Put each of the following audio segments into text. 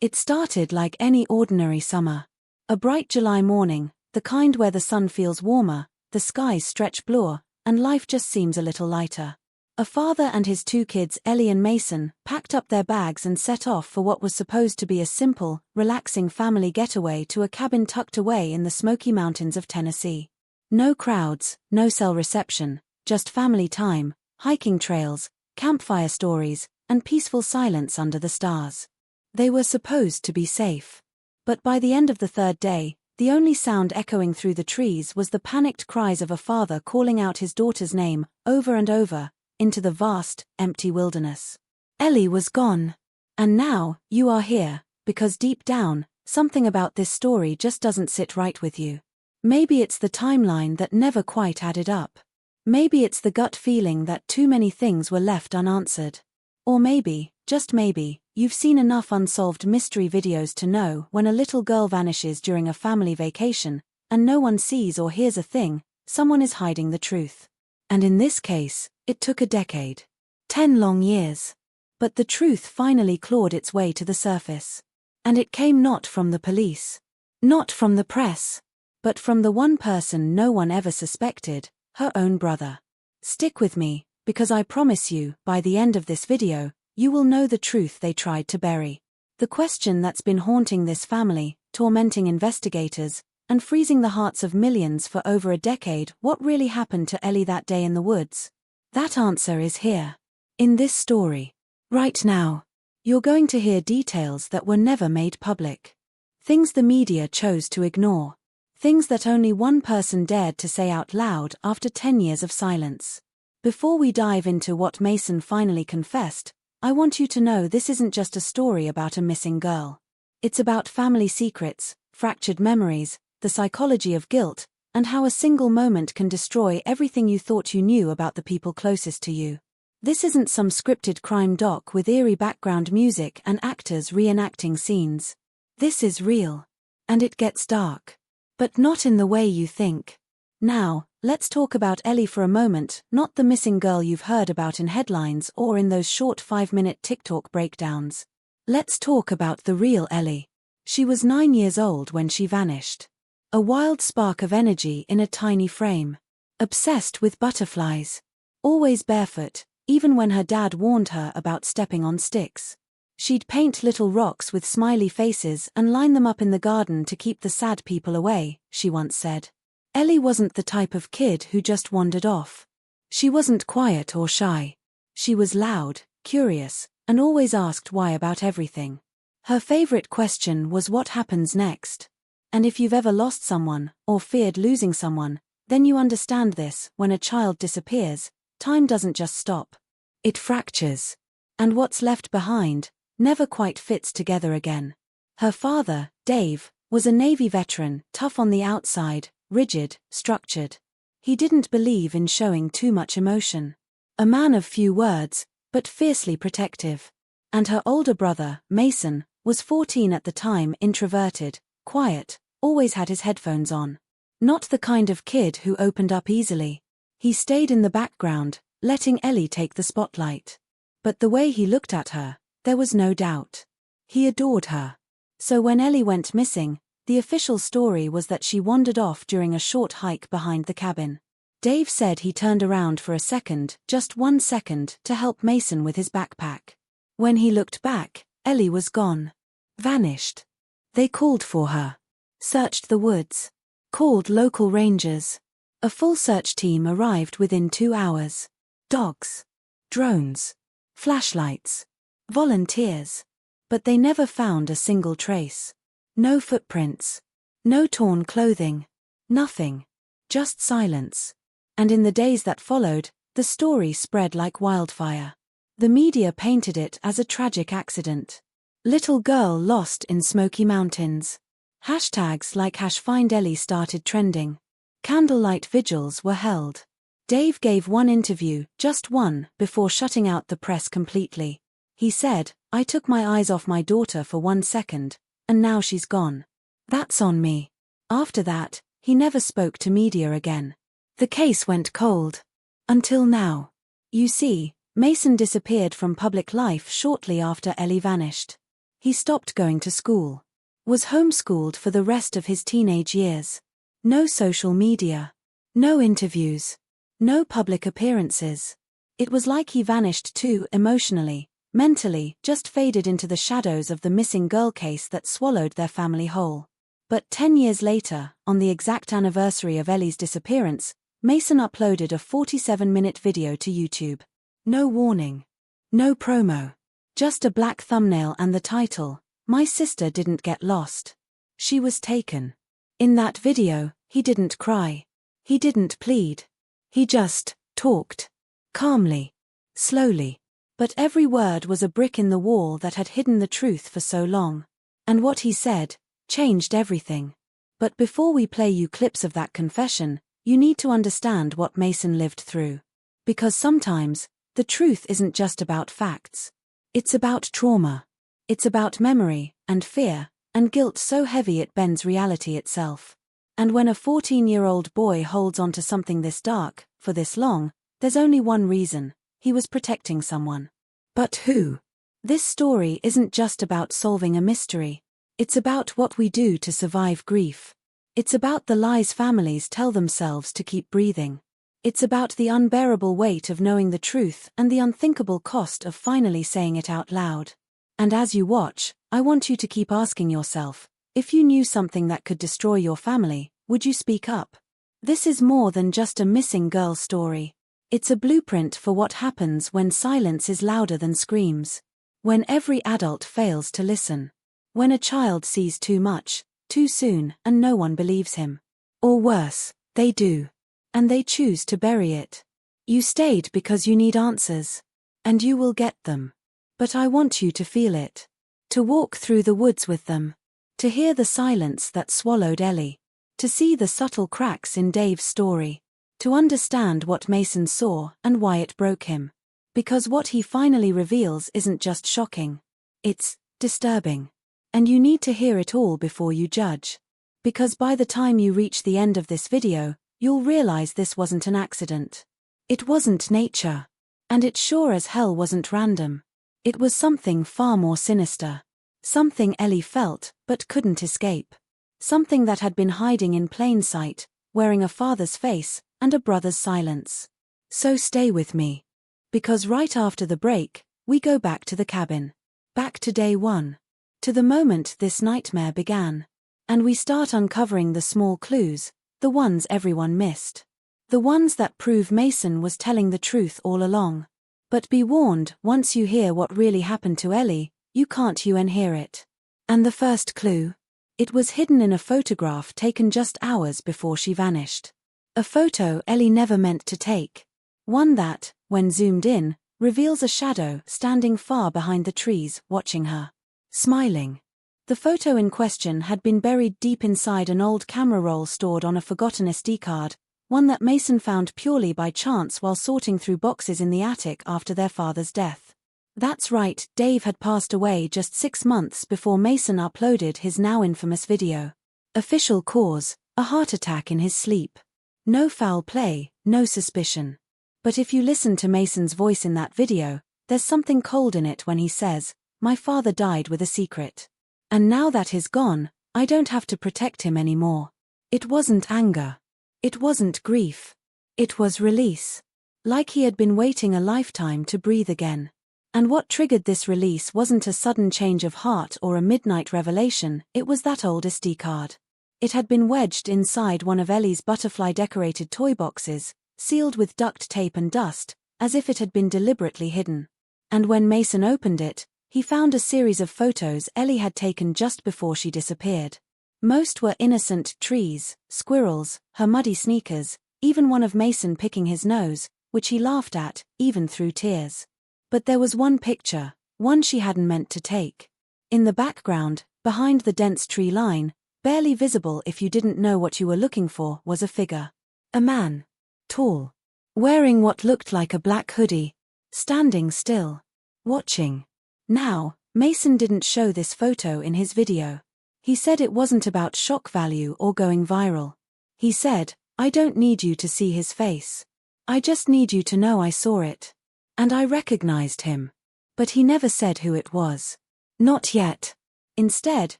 It started like any ordinary summer. A bright July morning, the kind where the sun feels warmer, the skies stretch bluer, and life just seems a little lighter. A father and his two kids, Ellie and Mason, packed up their bags and set off for what was supposed to be a simple, relaxing family getaway to a cabin tucked away in the Smoky Mountains of Tennessee. No crowds, no cell reception, just family time, hiking trails, campfire stories, and peaceful silence under the stars. They were supposed to be safe. But by the end of the third day, the only sound echoing through the trees was the panicked cries of a father calling out his daughter's name, over and over, into the vast, empty wilderness. Ellie was gone. And now, you are here, because deep down, something about this story just doesn't sit right with you. Maybe it's the timeline that never quite added up. Maybe it's the gut feeling that too many things were left unanswered. Or maybe, just maybe, you've seen enough unsolved mystery videos to know when a little girl vanishes during a family vacation, and no one sees or hears a thing, someone is hiding the truth. And in this case, it took a decade. 10 long years. But the truth finally clawed its way to the surface. And it came not from the police. Not from the press. But from the one person no one ever suspected, her own brother. Stick with me, because I promise you, by the end of this video, you will know the truth they tried to bury. The question that's been haunting this family, tormenting investigators, and freezing the hearts of millions for over a decade: what really happened to Ellie that day in the woods? That answer is here. In this story. Right now. You're going to hear details that were never made public. Things the media chose to ignore. Things that only one person dared to say out loud after 10 years of silence. Before we dive into what Mason finally confessed, I want you to know this isn't just a story about a missing girl. It's about family secrets, fractured memories, the psychology of guilt, and how a single moment can destroy everything you thought you knew about the people closest to you. This isn't some scripted crime doc with eerie background music and actors reenacting scenes. This is real. And it gets dark. But not in the way you think. Now, let's talk about Ellie for a moment, not the missing girl you've heard about in headlines or in those short 5-minute TikTok breakdowns. Let's talk about the real Ellie. She was 9 years old when she vanished. A wild spark of energy in a tiny frame. Obsessed with butterflies. Always barefoot, even when her dad warned her about stepping on sticks. She'd paint little rocks with smiley faces and line them up in the garden to keep the sad people away, she once said. Ellie wasn't the type of kid who just wandered off. She wasn't quiet or shy. She was loud, curious, and always asked why about everything. Her favorite question was what happens next. And if you've ever lost someone, or feared losing someone, then you understand this: when a child disappears, time doesn't just stop. It fractures. And what's left behind never quite fits together again. Her father, Dave, was a Navy veteran, tough on the outside, rigid, structured. He didn't believe in showing too much emotion. A man of few words, but fiercely protective. And her older brother, Mason, was 14 at the time, introverted, quiet, always had his headphones on. Not the kind of kid who opened up easily. He stayed in the background, letting Ellie take the spotlight. But the way he looked at her, there was no doubt. He adored her. So when Ellie went missing, the official story was that she wandered off during a short hike behind the cabin. Dave said he turned around for a second, just 1 second, to help Mason with his backpack. When he looked back, Ellie was gone. Vanished. They called for her. Searched the woods. Called local rangers. A full search team arrived within 2 hours. Dogs. Drones. Flashlights. Volunteers. But they never found a single trace. No footprints. No torn clothing. Nothing. Just silence. And in the days that followed, the story spread like wildfire. The media painted it as a tragic accident. Little girl lost in Smoky Mountains. Hashtags like #FindEllie started trending. Candlelight vigils were held. Dave gave one interview, just one, before shutting out the press completely. He said, "I took my eyes off my daughter for 1 second, and now she's gone. That's on me." After that, he never spoke to media again. The case went cold. Until now. You see, Mason disappeared from public life shortly after Ellie vanished. He stopped going to school. Was homeschooled for the rest of his teenage years. No social media. No interviews. No public appearances. It was like he vanished too emotionally, mentally, just faded into the shadows of the missing girl case that swallowed their family whole. But 10 years later, on the exact anniversary of Ellie's disappearance, Mason uploaded a 47-minute video to YouTube. No warning. No promo. Just a black thumbnail and the title, "My Sister Didn't Get Lost. She Was Taken." In that video, he didn't cry. He didn't plead. He just talked. Calmly. Slowly. But every word was a brick in the wall that had hidden the truth for so long. And what he said changed everything. But before we play you clips of that confession, you need to understand what Mason lived through. Because sometimes, the truth isn't just about facts. It's about trauma. It's about memory, and fear, and guilt so heavy it bends reality itself. And when a 14-year-old boy holds on to something this dark, for this long, there's only one reason: he was protecting someone. But who? This story isn't just about solving a mystery. It's about what we do to survive grief. It's about the lies families tell themselves to keep breathing. It's about the unbearable weight of knowing the truth and the unthinkable cost of finally saying it out loud. And as you watch, I want you to keep asking yourself, if you knew something that could destroy your family, would you speak up? This is more than just a missing girl story. It's a blueprint for what happens when silence is louder than screams. When every adult fails to listen. When a child sees too much, too soon, and no one believes him. Or worse, they do. And they choose to bury it. You stayed because you need answers. And you will get them. But I want you to feel it. To walk through the woods with them. To hear the silence that swallowed Ellie. To see the subtle cracks in Dave's story. To understand what Mason saw and why it broke him. Because what he finally reveals isn't just shocking. It's disturbing. And you need to hear it all before you judge. Because by the time you reach the end of this video, you'll realize this wasn't an accident. It wasn't nature. And it sure as hell wasn't random. It was something far more sinister. Something Ellie felt, but couldn't escape. Something that had been hiding in plain sight, wearing a father's face, and a brother's silence. So stay with me. Because right after the break, we go back to the cabin. Back to day one. To the moment this nightmare began. And we start uncovering the small clues, the ones everyone missed. The ones that prove Mason was telling the truth all along. But be warned, once you hear what really happened to Ellie, you can't unhear it. And the first clue? It was hidden in a photograph taken just hours before she vanished. A photo Ellie never meant to take. One that, when zoomed in, reveals a shadow standing far behind the trees, watching her. Smiling. The photo in question had been buried deep inside an old camera roll stored on a forgotten SD card, one that Mason found purely by chance while sorting through boxes in the attic after their father's death. That's right, Dave had passed away just 6 months before Mason uploaded his now infamous video. Official cause, a heart attack in his sleep. No foul play, no suspicion. But if you listen to Mason's voice in that video, there's something cold in it when he says, "My father died with a secret. And now that he's gone, I don't have to protect him anymore." It wasn't anger. It wasn't grief. It was release. Like he had been waiting a lifetime to breathe again. And what triggered this release wasn't a sudden change of heart or a midnight revelation, it was that old SD card. It had been wedged inside one of Ellie's butterfly-decorated toy boxes, sealed with duct tape and dust, as if it had been deliberately hidden. And when Mason opened it, he found a series of photos Ellie had taken just before she disappeared. Most were innocent trees, squirrels, her muddy sneakers, even one of Mason picking his nose, which he laughed at, even through tears. But there was one picture, one she hadn't meant to take. In the background, behind the dense tree line, barely visible if you didn't know what you were looking for, was a figure. A man. Tall. Wearing what looked like a black hoodie. Standing still. Watching. Now, Mason didn't show this photo in his video. He said it wasn't about shock value or going viral. He said, "I don't need you to see his face. I just need you to know I saw it. And I recognized him." But he never said who it was. Not yet. Instead,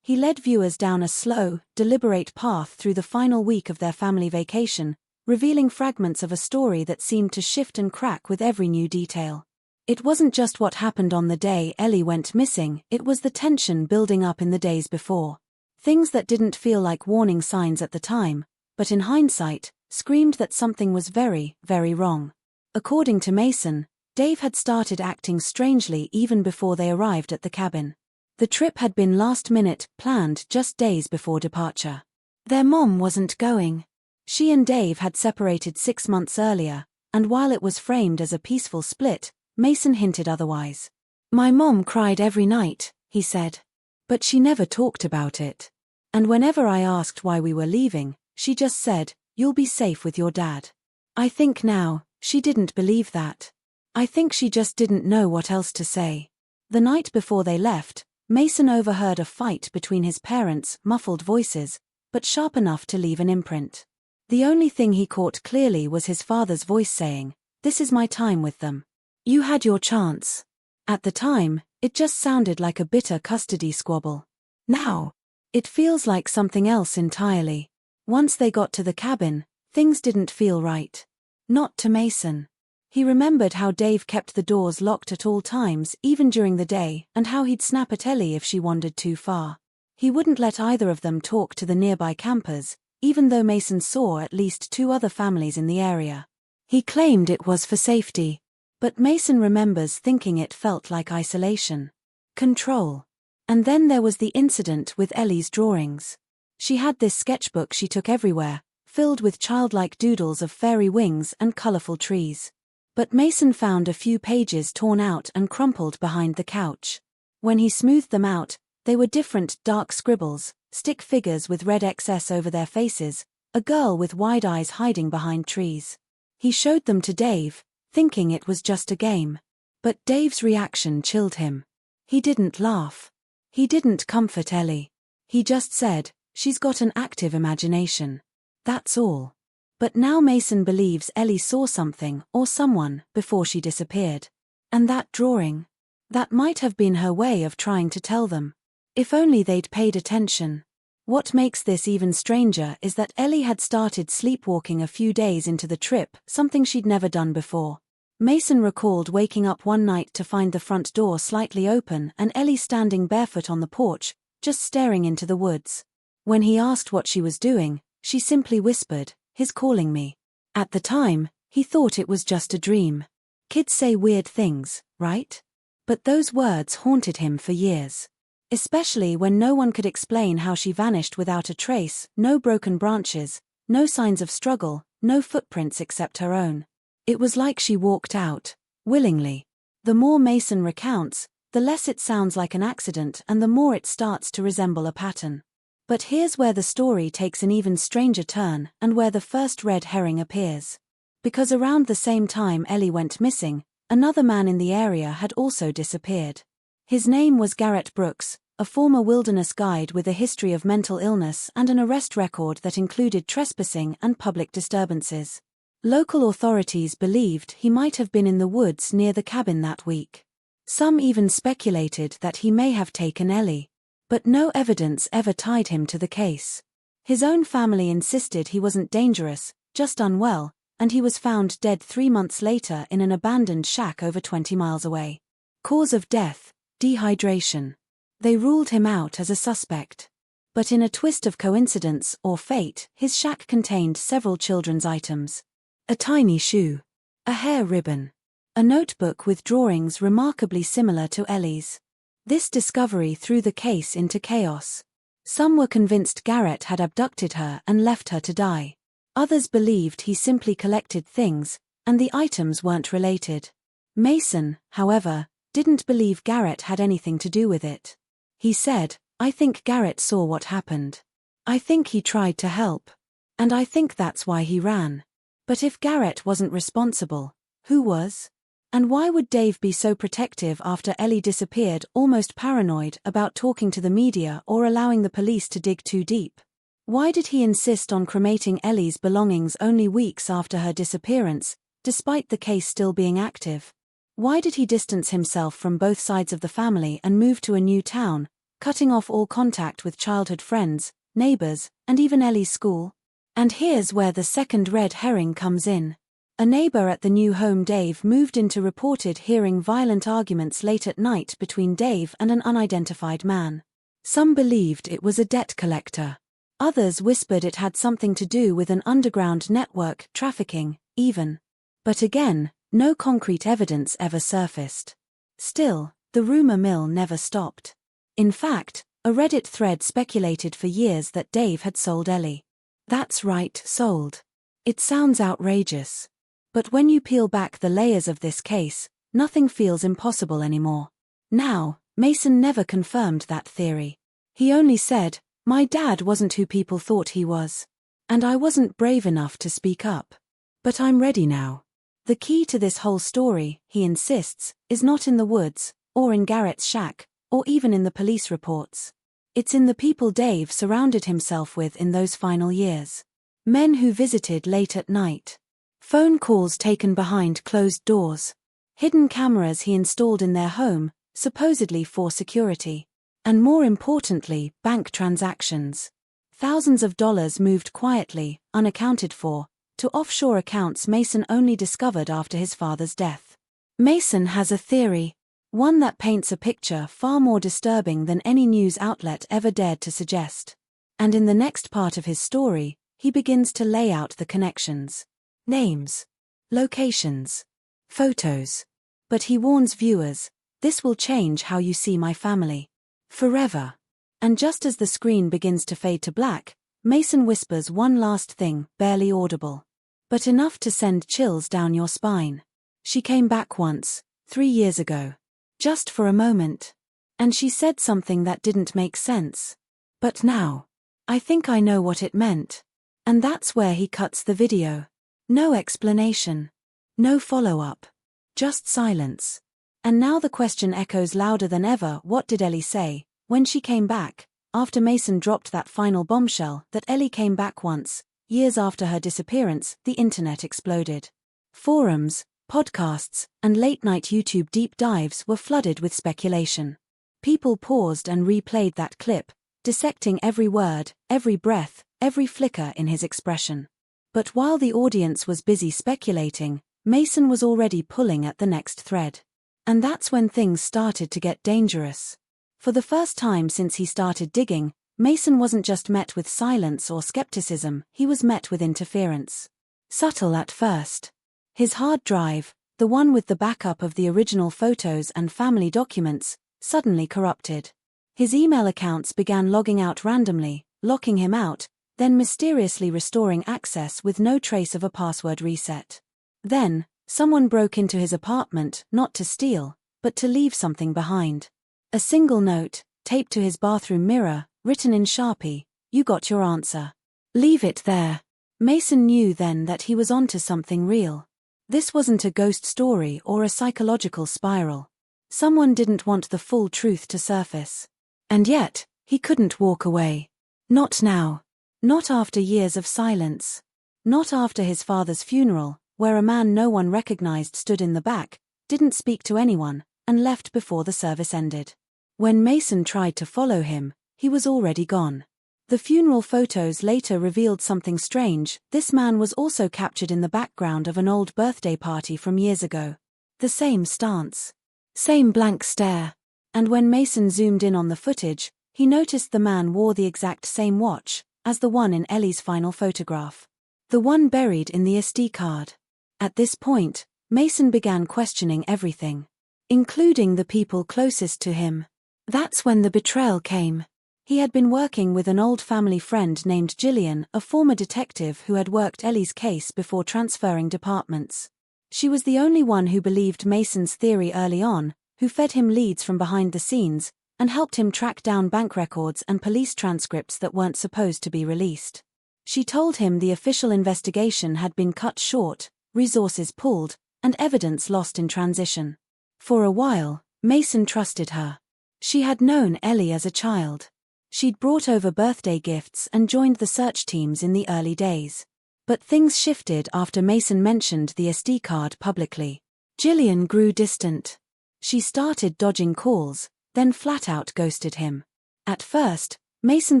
he led viewers down a slow, deliberate path through the final week of their family vacation, revealing fragments of a story that seemed to shift and crack with every new detail. It wasn't just what happened on the day Ellie went missing, it was the tension building up in the days before. Things that didn't feel like warning signs at the time, but in hindsight, screamed that something was very, very wrong. According to Mason, Dave had started acting strangely even before they arrived at the cabin. The trip had been last-minute, planned just days before departure. Their mom wasn't going. She and Dave had separated 6 months earlier, and while it was framed as a peaceful split, Mason hinted otherwise. "My mom cried every night," he said. "But she never talked about it. And whenever I asked why we were leaving, she just said, 'You'll be safe with your dad.' I think now, she didn't believe that. I think she just didn't know what else to say." The night before they left, Mason overheard a fight between his parents, muffled voices, but sharp enough to leave an imprint. The only thing he caught clearly was his father's voice saying, "This is my time with them. You had your chance." At the time, it just sounded like a bitter custody squabble. Now, it feels like something else entirely. Once they got to the cabin, things didn't feel right. Not to Mason. He remembered how Dave kept the doors locked at all times, even during the day, and how he'd snap at Ellie if she wandered too far. He wouldn't let either of them talk to the nearby campers, even though Mason saw at least 2 other families in the area. He claimed it was for safety. But Mason remembers thinking it felt like isolation. Control. And then there was the incident with Ellie's drawings. She had this sketchbook she took everywhere, filled with childlike doodles of fairy wings and colorful trees. But Mason found a few pages torn out and crumpled behind the couch. When he smoothed them out, they were different dark scribbles, stick figures with red XS over their faces, a girl with wide eyes hiding behind trees. He showed them to Dave, thinking it was just a game. But Dave's reaction chilled him. He didn't laugh. He didn't comfort Ellie. He just said, "She's got an active imagination. That's all." But now Mason believes Ellie saw something, or someone, before she disappeared. And that drawing? That might have been her way of trying to tell them. If only they'd paid attention. What makes this even stranger is that Ellie had started sleepwalking a few days into the trip, something she'd never done before. Mason recalled waking up one night to find the front door slightly open and Ellie standing barefoot on the porch, just staring into the woods. When he asked what she was doing, she simply whispered, "He's calling me." At the time, he thought it was just a dream. Kids say weird things, right? But those words haunted him for years. Especially when no one could explain how she vanished without a trace, no broken branches, no signs of struggle, no footprints except her own. It was like she walked out, willingly. The more Mason recounts, the less it sounds like an accident and the more it starts to resemble a pattern. But here's where the story takes an even stranger turn and where the first red herring appears. Because around the same time Ellie went missing, another man in the area had also disappeared. His name was Garrett Brooks, a former wilderness guide with a history of mental illness and an arrest record that included trespassing and public disturbances. Local authorities believed he might have been in the woods near the cabin that week. Some even speculated that he may have taken Ellie. But no evidence ever tied him to the case. His own family insisted he wasn't dangerous, just unwell, and he was found dead 3 months later in an abandoned shack over 20 miles away. Cause of death: dehydration. They ruled him out as a suspect. But in a twist of coincidence or fate, his shack contained several children's items. A tiny shoe. A hair ribbon. A notebook with drawings remarkably similar to Ellie's. This discovery threw the case into chaos. Some were convinced Garrett had abducted her and left her to die. Others believed he simply collected things, and the items weren't related. Mason, however, didn't believe Garrett had anything to do with it. He said, "I think Garrett saw what happened. I think he tried to help. And I think that's why he ran." But if Garrett wasn't responsible, who was? And why would Dave be so protective after Ellie disappeared, almost paranoid about talking to the media or allowing the police to dig too deep? Why did he insist on cremating Ellie's belongings only weeks after her disappearance, despite the case still being active? Why did he distance himself from both sides of the family and move to a new town, cutting off all contact with childhood friends, neighbors, and even Ellie's school? And here's where the second red herring comes in. A neighbor at the new home Dave moved into reported hearing violent arguments late at night between Dave and an unidentified man. Some believed it was a debt collector. Others whispered it had something to do with an underground network, trafficking, even. But again, no concrete evidence ever surfaced. Still, the rumor mill never stopped. In fact, a Reddit thread speculated for years that Dave had sold Ellie. That's right, sold. It sounds outrageous. But when you peel back the layers of this case, nothing feels impossible anymore. Now, Mason never confirmed that theory. He only said, "My dad wasn't who people thought he was. And I wasn't brave enough to speak up. But I'm ready now." The key to this whole story, he insists, is not in the woods, or in Garrett's shack, or even in the police reports. It's in the people Dave surrounded himself with in those final years. Men who visited late at night. Phone calls taken behind closed doors. Hidden cameras he installed in their home, supposedly for security. And more importantly, bank transactions. Thousands of dollars moved quietly, unaccounted for, to offshore accounts Mason only discovered after his father's death. Mason has a theory. One that paints a picture far more disturbing than any news outlet ever dared to suggest. And in the next part of his story, he begins to lay out the connections. Names. Locations. Photos. But he warns viewers, this will change how you see my family. Forever. And just as the screen begins to fade to black, Mason whispers one last thing, barely audible. But enough to send chills down your spine. She came back once, 3 years ago. Just for a moment. And she said something that didn't make sense. But now, I think I know what it meant. And that's where he cuts the video. No explanation. No follow-up. Just silence. And now the question echoes louder than ever. What did Ellie say, when she came back, after Mason dropped that final bombshell that Ellie came back once? Years after her disappearance, the internet exploded. Forums, podcasts, and late-night YouTube deep dives were flooded with speculation. People paused and replayed that clip, dissecting every word, every breath, every flicker in his expression. But while the audience was busy speculating, Mason was already pulling at the next thread. And that's when things started to get dangerous. For the first time since he started digging, Mason wasn't just met with silence or skepticism, he was met with interference. Subtle at first. His hard drive, the one with the backup of the original photos and family documents, suddenly corrupted. His email accounts began logging out randomly, locking him out, then mysteriously restoring access with no trace of a password reset. Then, someone broke into his apartment, not to steal, but to leave something behind. A single note, taped to his bathroom mirror, written in Sharpie, "You got your answer. Leave it there." Mason knew then that he was onto something real. This wasn't a ghost story or a psychological spiral. Someone didn't want the full truth to surface. And yet, he couldn't walk away. Not now. Not after years of silence. Not after his father's funeral, where a man no one recognized stood in the back, didn't speak to anyone, and left before the service ended. When Mason tried to follow him, he was already gone. The funeral photos later revealed something strange. This man was also captured in the background of an old birthday party from years ago. The same stance. Same blank stare. And when Mason zoomed in on the footage, he noticed the man wore the exact same watch as the one in Ellie's final photograph. The one buried in the SD card. At this point, Mason began questioning everything, including the people closest to him. That's when the betrayal came. He had been working with an old family friend named Gillian, a former detective who had worked Ellie's case before transferring departments. She was the only one who believed Mason's theory early on, who fed him leads from behind the scenes, and helped him track down bank records and police transcripts that weren't supposed to be released. She told him the official investigation had been cut short, resources pulled, and evidence lost in transition. For a while, Mason trusted her. She had known Ellie as a child. She'd brought over birthday gifts and joined the search teams in the early days. But things shifted after Mason mentioned the SD card publicly. Gillian grew distant. She started dodging calls, then flat out ghosted him. At first, Mason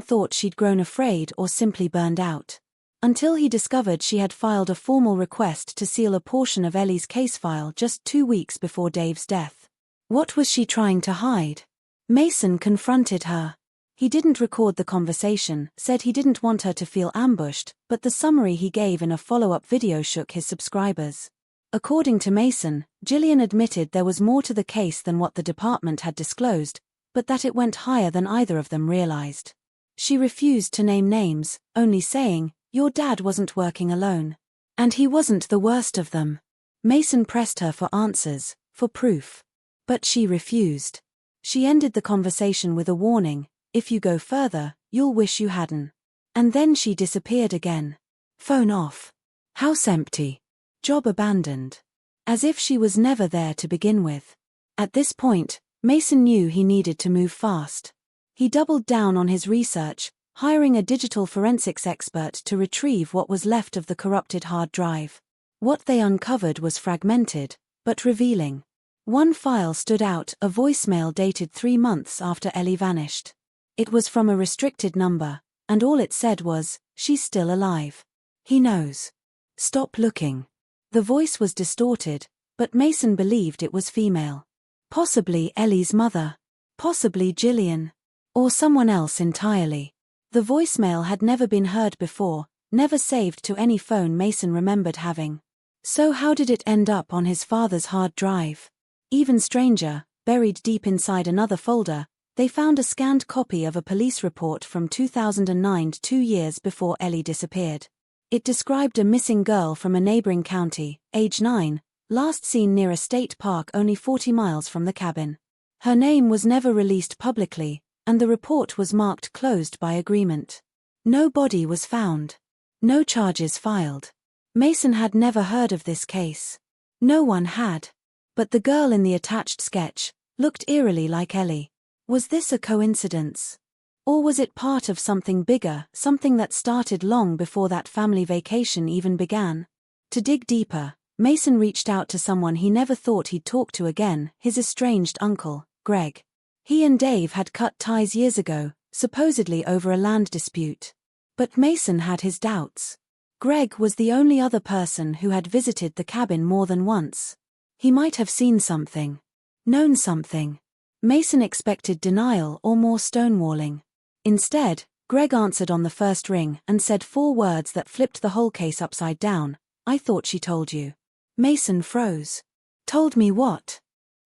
thought she'd grown afraid or simply burned out. Until he discovered she had filed a formal request to seal a portion of Ellie's case file just 2 weeks before Dave's death. What was she trying to hide? Mason confronted her. He didn't record the conversation, said he didn't want her to feel ambushed, but the summary he gave in a follow-up video shook his subscribers. According to Mason, Gillian admitted there was more to the case than what the department had disclosed, but that it went higher than either of them realized. She refused to name names, only saying, "Your dad wasn't working alone. And he wasn't the worst of them." Mason pressed her for answers, for proof. But she refused. She ended the conversation with a warning, "If you go further, you'll wish you hadn't." And then she disappeared again. Phone off. House empty. Job abandoned. As if she was never there to begin with. At this point, Mason knew he needed to move fast. He doubled down on his research, hiring a digital forensics expert to retrieve what was left of the corrupted hard drive. What they uncovered was fragmented, but revealing. One file stood out, a voicemail dated 3 months after Ellie vanished. It was from a restricted number, and all it said was, "She's still alive. He knows. Stop looking." The voice was distorted, but Mason believed it was female. Possibly Ellie's mother. Possibly Gillian. Or someone else entirely. The voicemail had never been heard before, never saved to any phone Mason remembered having. So how did it end up on his father's hard drive? Even stranger, buried deep inside another folder, they found a scanned copy of a police report from 2009, 2 years before Ellie disappeared. It described a missing girl from a neighboring county, age 9, last seen near a state park only 40 miles from the cabin. Her name was never released publicly, and the report was marked closed by agreement. No body was found. No charges filed. Mason had never heard of this case. No one had. But the girl in the attached sketch looked eerily like Ellie. Was this a coincidence? Or was it part of something bigger, something that started long before that family vacation even began? To dig deeper, Mason reached out to someone he never thought he'd talk to again, his estranged uncle, Greg. He and Dave had cut ties years ago, supposedly over a land dispute. But Mason had his doubts. Greg was the only other person who had visited the cabin more than once. He might have seen something. Known something. Mason expected denial or more stonewalling. Instead, Greg answered on the first ring and said 4 words that flipped the whole case upside down. "I thought she told you." Mason froze. Told me what?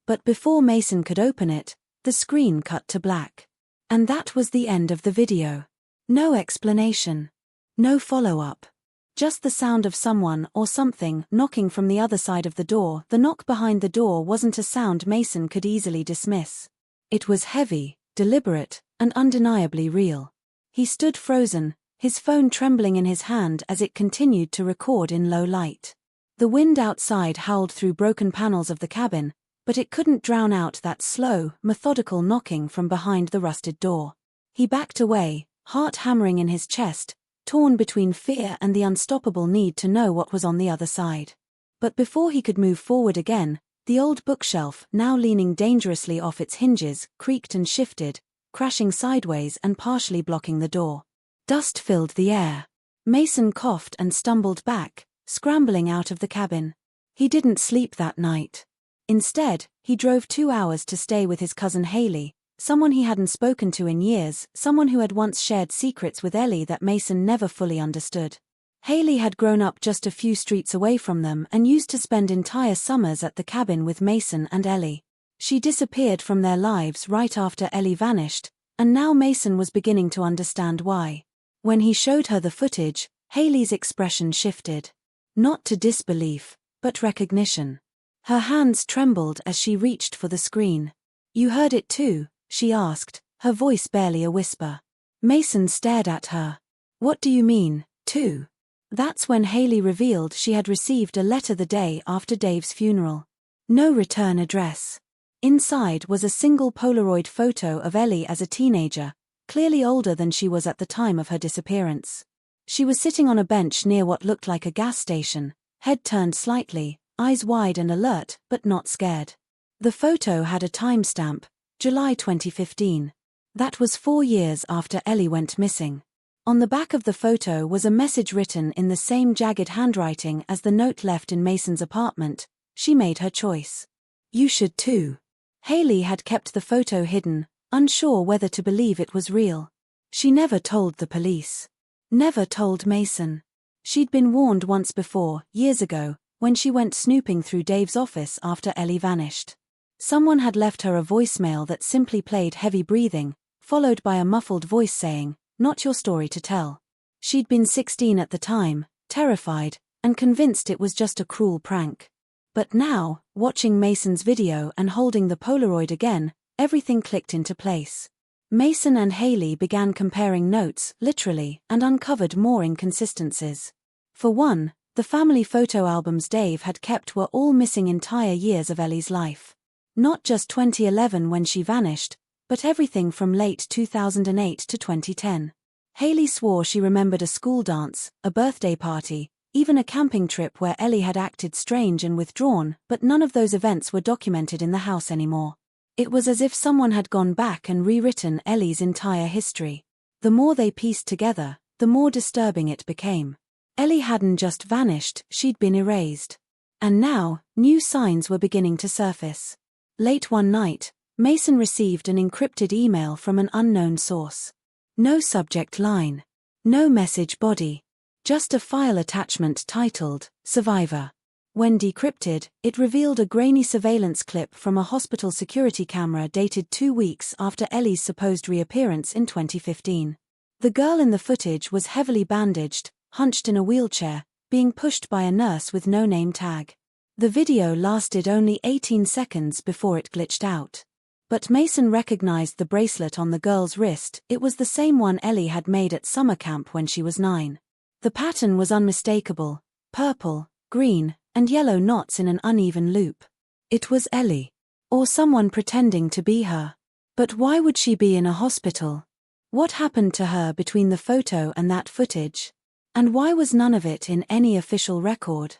But before Mason could open it, the screen cut to black. And that was the end of the video. No explanation. No follow-up. Just the sound of someone or something knocking from the other side of the door. The knock behind the door wasn't a sound Mason could easily dismiss. It was heavy, deliberate, and undeniably real. He stood frozen, his phone trembling in his hand as it continued to record in low light. The wind outside howled through broken panels of the cabin, but it couldn't drown out that slow, methodical knocking from behind the rusted door. He backed away, heart hammering in his chest, torn between fear and the unstoppable need to know what was on the other side. But before he could move forward again, the old bookshelf, now leaning dangerously off its hinges, creaked and shifted, crashing sideways and partially blocking the door. Dust filled the air. Mason coughed and stumbled back, scrambling out of the cabin. He didn't sleep that night. Instead, he drove 2 hours to stay with his cousin Haley, someone he hadn't spoken to in years, someone who had once shared secrets with Ellie that Mason never fully understood. Haley had grown up just a few streets away from them and used to spend entire summers at the cabin with Mason and Ellie. She disappeared from their lives right after Ellie vanished, and now Mason was beginning to understand why. When he showed her the footage, Haley's expression shifted. Not to disbelief, but recognition. Her hands trembled as she reached for the screen. "You heard it too?" she asked, her voice barely a whisper. Mason stared at her. "What do you mean, too?" That's when Haley revealed she had received a letter the day after Dave's funeral. No return address. Inside was a single Polaroid photo of Ellie as a teenager, clearly older than she was at the time of her disappearance. She was sitting on a bench near what looked like a gas station, head turned slightly, eyes wide and alert, but not scared. The photo had a timestamp, July 2015. That was 4 years after Ellie went missing. On the back of the photo was a message written in the same jagged handwriting as the note left in Mason's apartment. She made her choice. You should too. Haley had kept the photo hidden, unsure whether to believe it was real. She never told the police. Never told Mason. She'd been warned once before, years ago, when she went snooping through Dave's office after Ellie vanished. Someone had left her a voicemail that simply played heavy breathing, followed by a muffled voice saying, "Not your story to tell." She'd been 16 at the time, terrified, and convinced it was just a cruel prank. But now, watching Mason's video and holding the Polaroid again, everything clicked into place. Mason and Haley began comparing notes, literally, and uncovered more inconsistencies. For one, the family photo albums Dave had kept were all missing entire years of Ellie's life. Not just 2011 when she vanished, but everything from late 2008 to 2010. Haley swore she remembered a school dance, a birthday party, even a camping trip where Ellie had acted strange and withdrawn, but none of those events were documented in the house anymore. It was as if someone had gone back and rewritten Ellie's entire history. The more they pieced together, the more disturbing it became. Ellie hadn't just vanished, she'd been erased. And now, new signs were beginning to surface. Late one night, Mason received an encrypted email from an unknown source. No subject line. No message body. Just a file attachment titled, Survivor. When decrypted, it revealed a grainy surveillance clip from a hospital security camera dated 2 weeks after Ellie's supposed reappearance in 2015. The girl in the footage was heavily bandaged, hunched in a wheelchair, being pushed by a nurse with no name tag. The video lasted only 18 seconds before it glitched out. But Mason recognized the bracelet on the girl's wrist. It was the same one Ellie had made at summer camp when she was 9. The pattern was unmistakable: purple, green, and yellow knots in an uneven loop. It was Ellie. Or someone pretending to be her. But why would she be in a hospital? What happened to her between the photo and that footage? And why was none of it in any official record?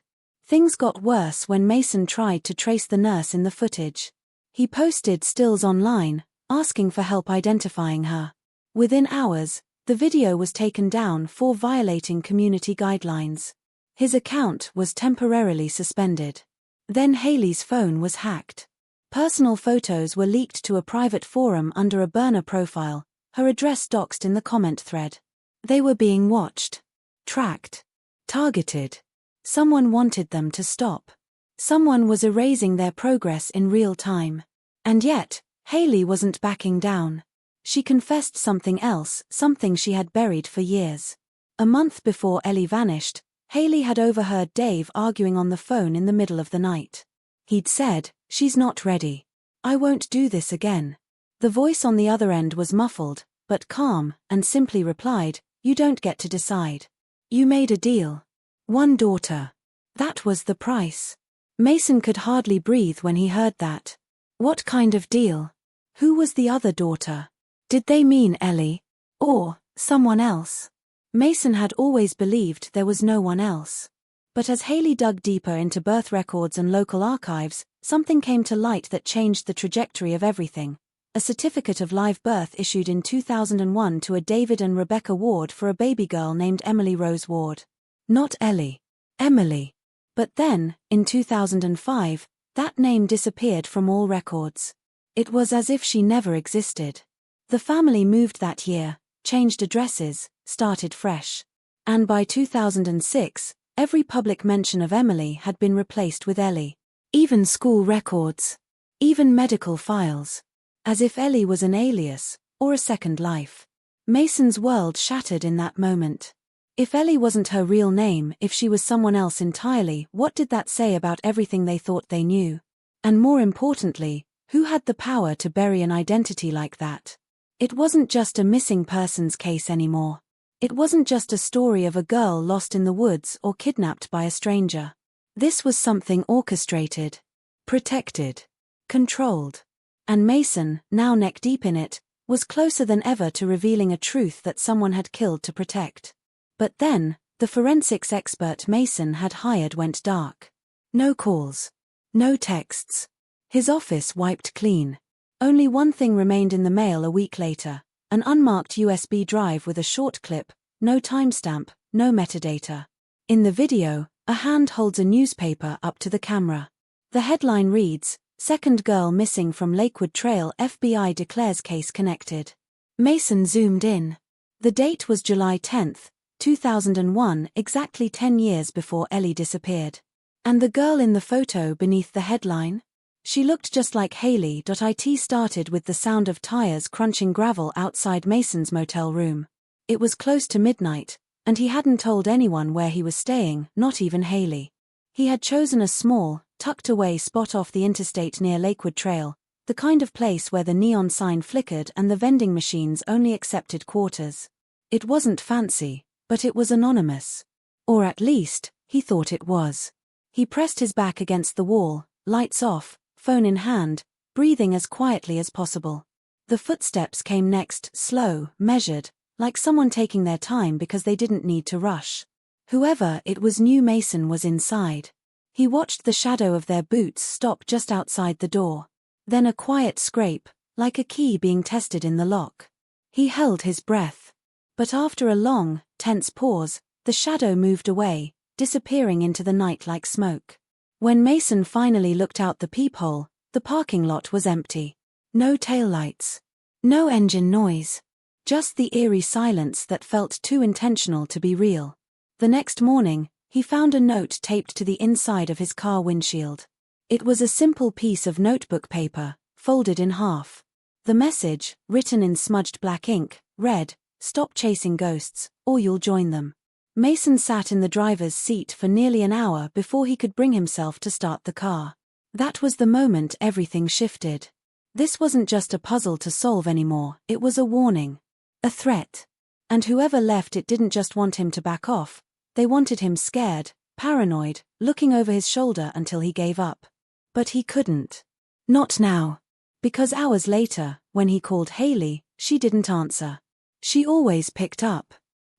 Things got worse when Mason tried to trace the nurse in the footage. He posted stills online, asking for help identifying her. Within hours, the video was taken down for violating community guidelines. His account was temporarily suspended. Then Haley's phone was hacked. Personal photos were leaked to a private forum under a burner profile, her address doxed in the comment thread. They were being watched, tracked, targeted. Someone wanted them to stop. Someone was erasing their progress in real time. And yet, Haley wasn't backing down. She confessed something else, something she had buried for years. A month before Ellie vanished, Haley had overheard Dave arguing on the phone in the middle of the night. He'd said, "She's not ready. I won't do this again." The voice on the other end was muffled, but calm, and simply replied, "You don't get to decide. You made a deal. One daughter. That was the price." Mason could hardly breathe when he heard that. What kind of deal? Who was the other daughter? Did they mean Ellie? Or someone else? Mason had always believed there was no one else. But as Haley dug deeper into birth records and local archives, something came to light that changed the trajectory of everything. A certificate of live birth issued in 2001 to a David and Rebecca Ward for a baby girl named Emily Rose Ward. Not Ellie. Emily. But then, in 2005, that name disappeared from all records. It was as if she never existed. The family moved that year, changed addresses, started fresh. And by 2006, every public mention of Emily had been replaced with Ellie. Even school records. Even medical files. As if Ellie was an alias, or a second life. Mason's world shattered in that moment. If Ellie wasn't her real name, if she was someone else entirely, what did that say about everything they thought they knew? And more importantly, who had the power to bury an identity like that? It wasn't just a missing persons case anymore. It wasn't just a story of a girl lost in the woods or kidnapped by a stranger. This was something orchestrated, protected, controlled. And Mason, now neck-deep in it, was closer than ever to revealing a truth that someone had killed to protect. But then, the forensics expert Mason had hired went dark. No calls. No texts. His office wiped clean. Only one thing remained in the mail a week later, an unmarked USB drive with a short clip, no timestamp, no metadata. In the video, a hand holds a newspaper up to the camera. The headline reads, "Second girl missing from Lakewood Trail, FBI declares case connected." Mason zoomed in. The date was July 10, 2001, exactly 10 years before Ellie disappeared. And the girl in the photo beneath the headline? She looked just like Haley. It started with the sound of tires crunching gravel outside Mason's motel room. It was close to midnight, and he hadn't told anyone where he was staying, not even Haley. He had chosen a small, tucked-away spot off the interstate near Lakewood Trail, the kind of place where the neon sign flickered and the vending machines only accepted quarters. It wasn't fancy, but it was anonymous. Or at least, he thought it was. He pressed his back against the wall, lights off, phone in hand, breathing as quietly as possible. The footsteps came next, slow, measured, like someone taking their time because they didn't need to rush. Whoever it was knew Mason was inside. He watched the shadow of their boots stop just outside the door. Then a quiet scrape, like a key being tested in the lock. He held his breath. But after a long, tense pause, the shadow moved away, disappearing into the night like smoke. When Mason finally looked out the peephole, the parking lot was empty. No taillights. No engine noise. Just the eerie silence that felt too intentional to be real. The next morning, he found a note taped to the inside of his car windshield. It was a simple piece of notebook paper, folded in half. The message, written in smudged black ink, read, "Stop chasing ghosts, or you'll join them." Mason sat in the driver's seat for nearly an hour before he could bring himself to start the car. That was the moment everything shifted. This wasn't just a puzzle to solve anymore, it was a warning. A threat. And whoever left it didn't just want him to back off, they wanted him scared, paranoid, looking over his shoulder until he gave up. But he couldn't. Not now. Because hours later, when he called Haley, she didn't answer. She always picked up.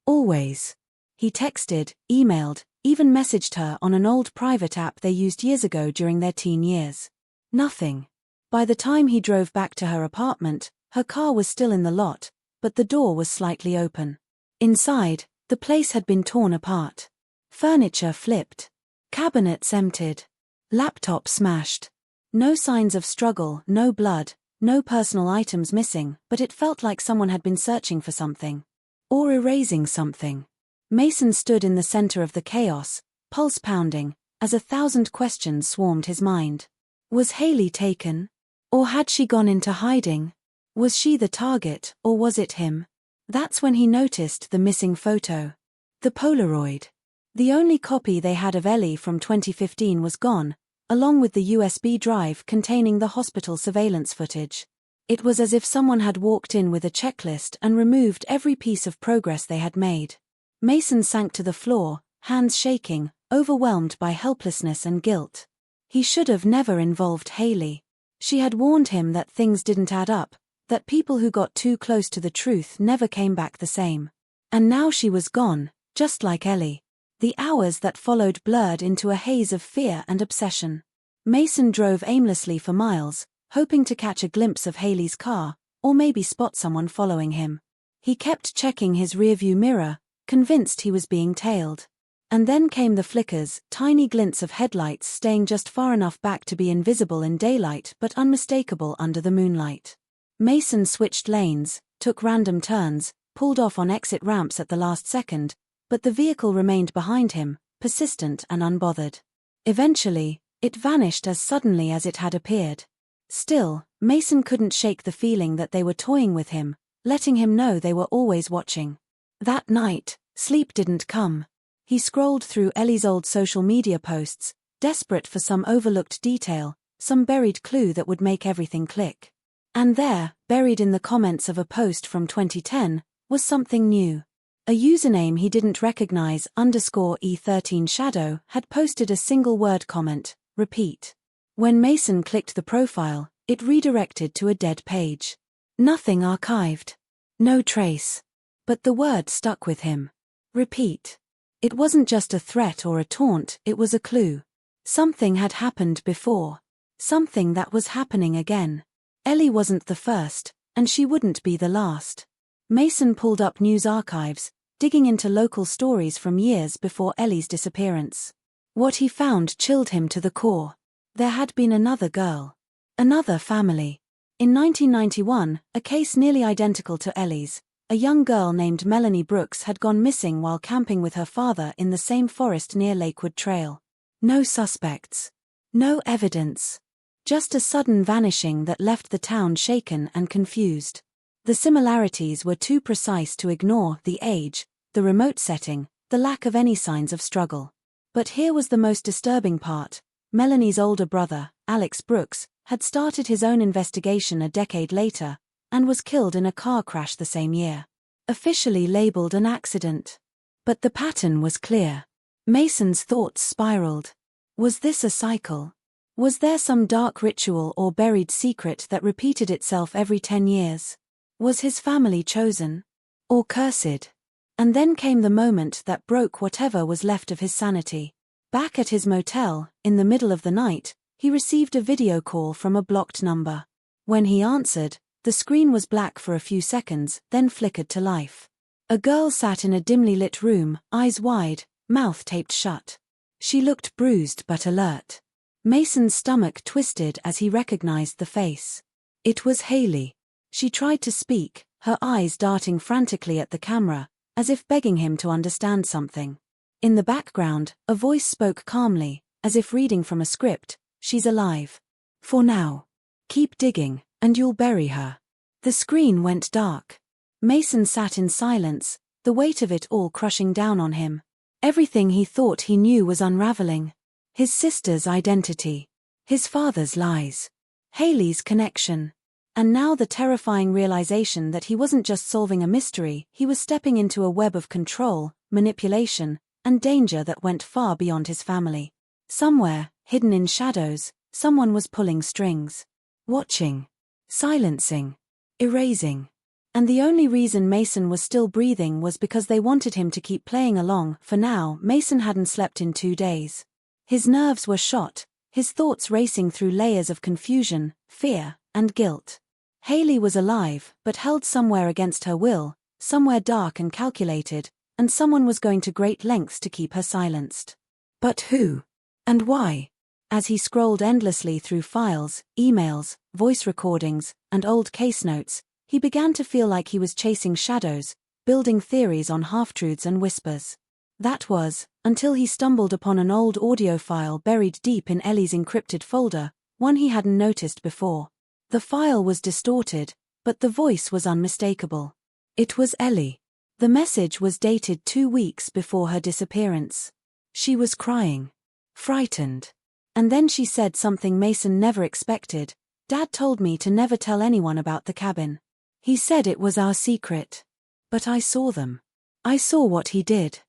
Always. He texted, emailed, even messaged her on an old private app they used years ago during their teen years. Nothing. By the time he drove back to her apartment, her car was still in the lot, but the door was slightly open. Inside, the place had been torn apart. Furniture flipped. Cabinets emptied. Laptop smashed. No signs of struggle, no blood, no personal items missing, but it felt like someone had been searching for something. Or erasing something. Mason stood in the center of the chaos, pulse pounding, as 1,000 questions swarmed his mind. Was Haley taken? Or had she gone into hiding? Was she the target, or was it him? That's when he noticed the missing photo. The Polaroid. The only copy they had of Ellie from 2015 was gone, along with the USB drive containing the hospital surveillance footage. It was as if someone had walked in with a checklist and removed every piece of progress they had made. Mason sank to the floor, hands shaking, overwhelmed by helplessness and guilt. He should have never involved Haley. She had warned him that things didn't add up, that people who got too close to the truth never came back the same. And now she was gone, just like Ellie. The hours that followed blurred into a haze of fear and obsession. Mason drove aimlessly for miles, hoping to catch a glimpse of Haley's car, or maybe spot someone following him. He kept checking his rearview mirror, convinced he was being tailed. And then came the flickers, tiny glints of headlights staying just far enough back to be invisible in daylight but unmistakable under the moonlight. Mason switched lanes, took random turns, pulled off on exit ramps at the last second, but the vehicle remained behind him, persistent and unbothered. Eventually, it vanished as suddenly as it had appeared. Still, Mason couldn't shake the feeling that they were toying with him, letting him know they were always watching. That night, sleep didn't come. He scrolled through Ellie's old social media posts, desperate for some overlooked detail, some buried clue that would make everything click. And there, buried in the comments of a post from 2010, was something new. A username he didn't recognize, _E13shadow, had posted a single-word comment, "Repeat." When Mason clicked the profile, it redirected to a dead page. Nothing archived. No trace. But the word stuck with him. Repeat. It wasn't just a threat or a taunt, it was a clue. Something had happened before. Something that was happening again. Ellie wasn't the first, and she wouldn't be the last. Mason pulled up news archives, digging into local stories from years before Ellie's disappearance. What he found chilled him to the core. There had been another girl. Another family. In 1991, a case nearly identical to Ellie's, a young girl named Melanie Brooks had gone missing while camping with her father in the same forest near Lakewood Trail. No suspects. No evidence. Just a sudden vanishing that left the town shaken and confused. The similarities were too precise to ignore: the age, the remote setting, the lack of any signs of struggle. But here was the most disturbing part. Melanie's older brother, Alex Brooks, had started his own investigation a decade later, and was killed in a car crash the same year. Officially labeled an accident. But the pattern was clear. Mason's thoughts spiraled. Was this a cycle? Was there some dark ritual or buried secret that repeated itself every 10 years? Was his family chosen? Or cursed? And then came the moment that broke whatever was left of his sanity. Back at his motel, in the middle of the night, he received a video call from a blocked number. When he answered, the screen was black for a few seconds, then flickered to life. A girl sat in a dimly lit room, eyes wide, mouth taped shut. She looked bruised but alert. Mason's stomach twisted as he recognized the face. It was Haley. She tried to speak, her eyes darting frantically at the camera, as if begging him to understand something. In the background, a voice spoke calmly, as if reading from a script: "She's alive. For now. Keep digging, and you'll bury her." The screen went dark. Mason sat in silence, the weight of it all crushing down on him. Everything he thought he knew was unraveling. His sister's identity. His father's lies. Haley's connection. And now the terrifying realization that he wasn't just solving a mystery, he was stepping into a web of control, manipulation, and danger that went far beyond his family. Somewhere, hidden in shadows, someone was pulling strings. Watching. Silencing. Erasing. And the only reason Mason was still breathing was because they wanted him to keep playing along. For now, Mason hadn't slept in 2 days. His nerves were shot, his thoughts racing through layers of confusion, fear, and guilt. Haley was alive, but held somewhere against her will, somewhere dark and calculated, and someone was going to great lengths to keep her silenced. But who? And why? As he scrolled endlessly through files, emails, voice recordings, and old case notes, he began to feel like he was chasing shadows, building theories on half-truths and whispers. That was, until he stumbled upon an old audio file buried deep in Ellie's encrypted folder, one he hadn't noticed before. The file was distorted, but the voice was unmistakable. It was Ellie. The message was dated 2 weeks before her disappearance. She was crying. Frightened. And then she said something Mason never expected. "Dad told me to never tell anyone about the cabin. He said it was our secret. But I saw them. I saw what he did."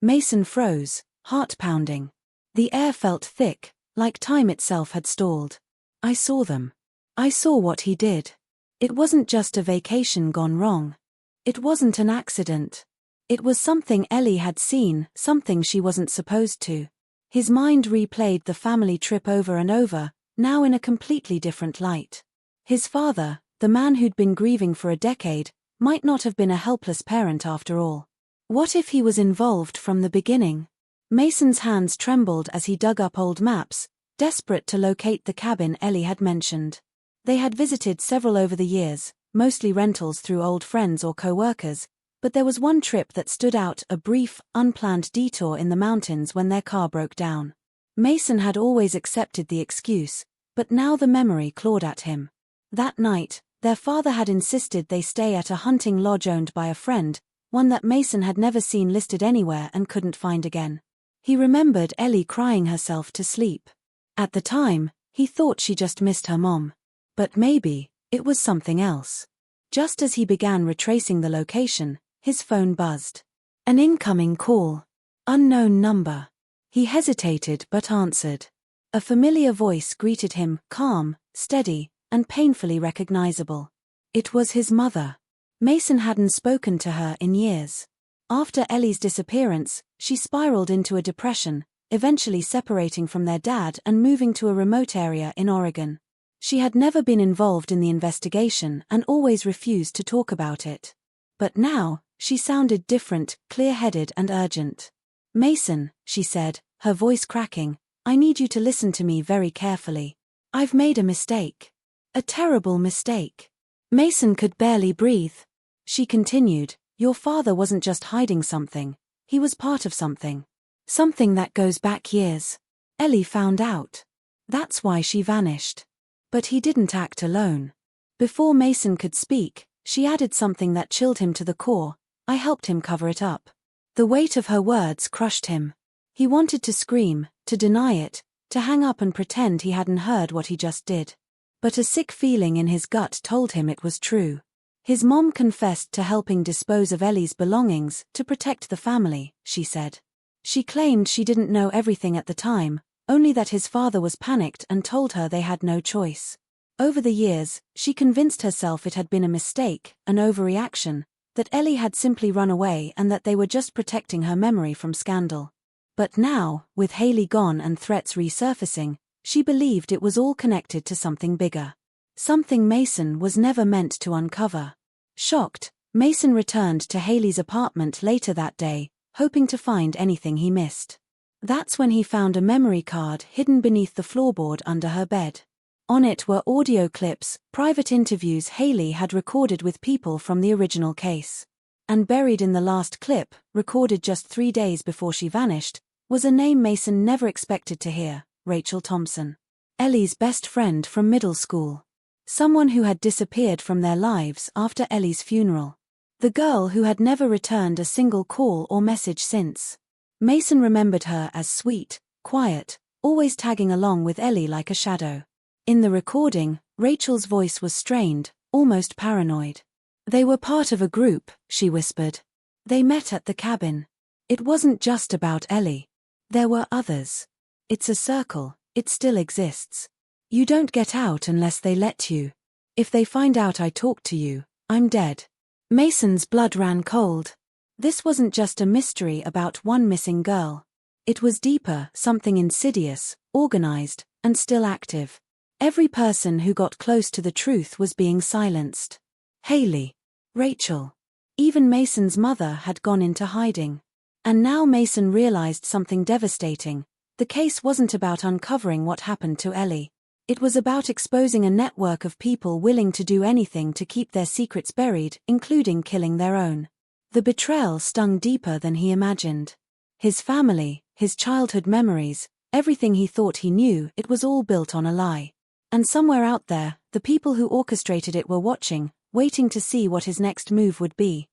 Mason froze, heart pounding. The air felt thick, like time itself had stalled. "I saw them. I saw what he did. It wasn't just a vacation gone wrong. It wasn't an accident. It was something Ellie had seen, something she wasn't supposed to." His mind replayed the family trip over and over, now in a completely different light. His father, the man who'd been grieving for a decade, might not have been a helpless parent after all. What if he was involved from the beginning? Mason's hands trembled as he dug up old maps, desperate to locate the cabin Ellie had mentioned. They had visited several over the years, mostly rentals through old friends or co-workers, but there was one trip that stood out: a brief, unplanned detour in the mountains when their car broke down. Mason had always accepted the excuse, but now the memory clawed at him. That night, their father had insisted they stay at a hunting lodge owned by a friend, one that Mason had never seen listed anywhere and couldn't find again. He remembered Ellie crying herself to sleep. At the time, he thought she just missed her mom. But maybe it was something else. Just as he began retracing the location, his phone buzzed. An incoming call. Unknown number. He hesitated but answered. A familiar voice greeted him, calm, steady, and painfully recognizable. It was his mother. Mason hadn't spoken to her in years. After Ellie's disappearance, she spiraled into a depression, eventually separating from their dad and moving to a remote area in Oregon. She had never been involved in the investigation and always refused to talk about it. But now, she sounded different, clear-headed and urgent. "Mason," she said, her voice cracking, "I need you to listen to me very carefully. I've made a mistake. A terrible mistake." Mason could barely breathe. She continued, "Your father wasn't just hiding something. He was part of something. Something that goes back years. Ellie found out. That's why she vanished. But he didn't act alone." Before Mason could speak, she added something that chilled him to the core. "I helped him cover it up." The weight of her words crushed him. He wanted to scream, to deny it, to hang up and pretend he hadn't heard what he just did. But a sick feeling in his gut told him it was true. His mom confessed to helping dispose of Ellie's belongings to protect the family, she said. She claimed she didn't know everything at the time, only that his father was panicked and told her they had no choice. Over the years, she convinced herself it had been a mistake, an overreaction, that Ellie had simply run away and that they were just protecting her memory from scandal. But now, with Haley gone and threats resurfacing, she believed it was all connected to something bigger. Something Mason was never meant to uncover. Shocked, Mason returned to Haley's apartment later that day, hoping to find anything he missed. That's when he found a memory card hidden beneath the floorboard under her bed. On it were audio clips, private interviews Haley had recorded with people from the original case. And buried in the last clip, recorded just 3 days before she vanished, was a name Mason never expected to hear: Rachel Thompson. Ellie's best friend from middle school. Someone who had disappeared from their lives after Ellie's funeral. The girl who had never returned a single call or message since. Mason remembered her as sweet, quiet, always tagging along with Ellie like a shadow. In the recording, Rachel's voice was strained, almost paranoid. "They were part of a group," she whispered. "They met at the cabin. It wasn't just about Ellie. There were others. It's a circle, it still exists. You don't get out unless they let you. If they find out I talked to you, I'm dead." Mason's blood ran cold. This wasn't just a mystery about one missing girl. It was deeper, something insidious, organized, and still active. Every person who got close to the truth was being silenced. Haley. Rachel. Even Mason's mother had gone into hiding. And now Mason realized something devastating. The case wasn't about uncovering what happened to Ellie. It was about exposing a network of people willing to do anything to keep their secrets buried, including killing their own. The betrayal stung deeper than he imagined. His family, his childhood memories, everything he thought he knew, it was all built on a lie. And somewhere out there, the people who orchestrated it were watching, waiting to see what his next move would be.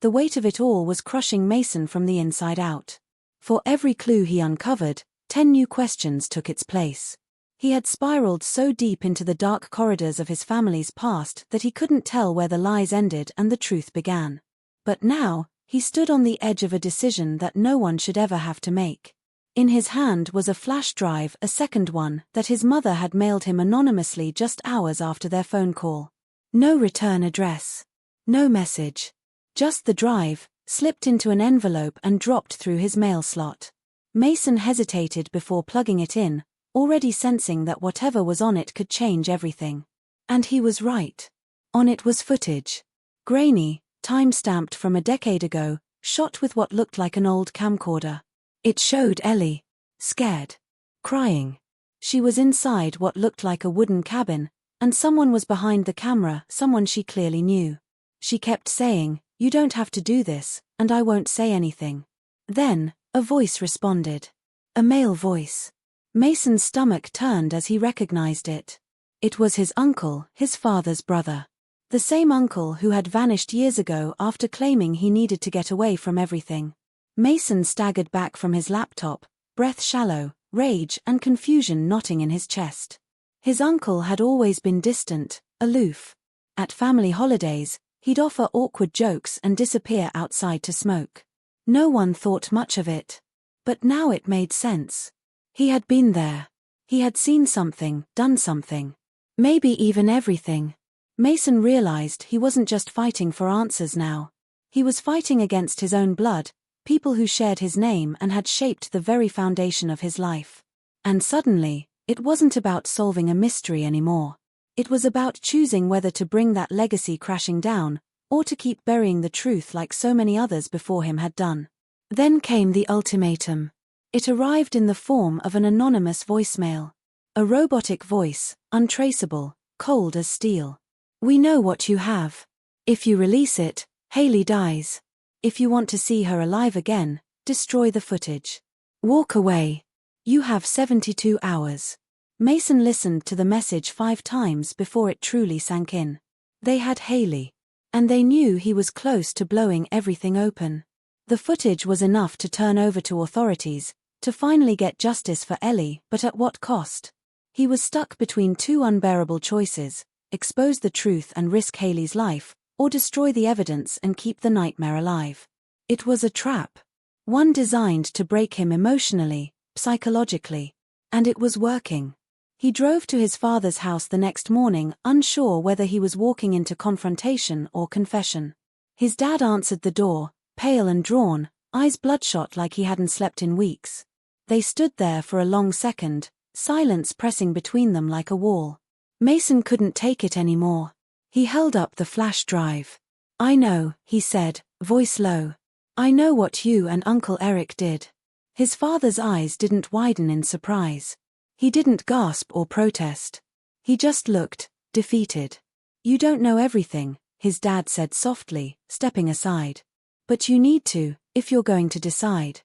The weight of it all was crushing Mason from the inside out. For every clue he uncovered, 10 new questions took its place. He had spiraled so deep into the dark corridors of his family's past that he couldn't tell where the lies ended and the truth began. But now, he stood on the edge of a decision that no one should ever have to make. In his hand was a flash drive, a second one, that his mother had mailed him anonymously just hours after their phone call. No return address. No message. Just the drive, slipped into an envelope and dropped through his mail slot. Mason hesitated before plugging it in, already sensing that whatever was on it could change everything. And he was right. On it was footage. Grainy, time-stamped from a decade ago, shot with what looked like an old camcorder. It showed Ellie. Scared. Crying. She was inside what looked like a wooden cabin, and someone was behind the camera, someone she clearly knew. She kept saying, "You don't have to do this, and I won't say anything." Then, a voice responded. A male voice. Mason's stomach turned as he recognized it. It was his uncle, his father's brother. The same uncle who had vanished years ago after claiming he needed to get away from everything. Mason staggered back from his laptop, breath shallow, rage and confusion knotting in his chest. His uncle had always been distant, aloof. At family holidays, he'd offer awkward jokes and disappear outside to smoke. No one thought much of it. But now it made sense. He had been there. He had seen something, done something. Maybe even everything. Mason realized he wasn't just fighting for answers now. He was fighting against his own blood, people who shared his name and had shaped the very foundation of his life. And suddenly, it wasn't about solving a mystery anymore. It was about choosing whether to bring that legacy crashing down, or to keep burying the truth like so many others before him had done. Then came the ultimatum. It arrived in the form of an anonymous voicemail. A robotic voice, untraceable, cold as steel. "We know what you have. If you release it, Hailey dies. If you want to see her alive again, destroy the footage. Walk away. You have 72 hours. Mason listened to the message 5 times before it truly sank in. They had Hailey. And they knew he was close to blowing everything open. The footage was enough to turn over to authorities, to finally get justice for Ellie, but at what cost? He was stuck between 2 unbearable choices: expose the truth and risk Hailey's life, or destroy the evidence and keep the nightmare alive. It was a trap. One designed to break him emotionally, psychologically. And it was working. He drove to his father's house the next morning, unsure whether he was walking into confrontation or confession. His dad answered the door, pale and drawn, eyes bloodshot like he hadn't slept in weeks. They stood there for a long second, silence pressing between them like a wall. Mason couldn't take it anymore. He held up the flash drive. "I know," he said, voice low. "I know what you and Uncle Eric did." His father's eyes didn't widen in surprise. He didn't gasp or protest. He just looked, defeated. "You don't know everything," his dad said softly, stepping aside. "But you need to, if you're going to decide.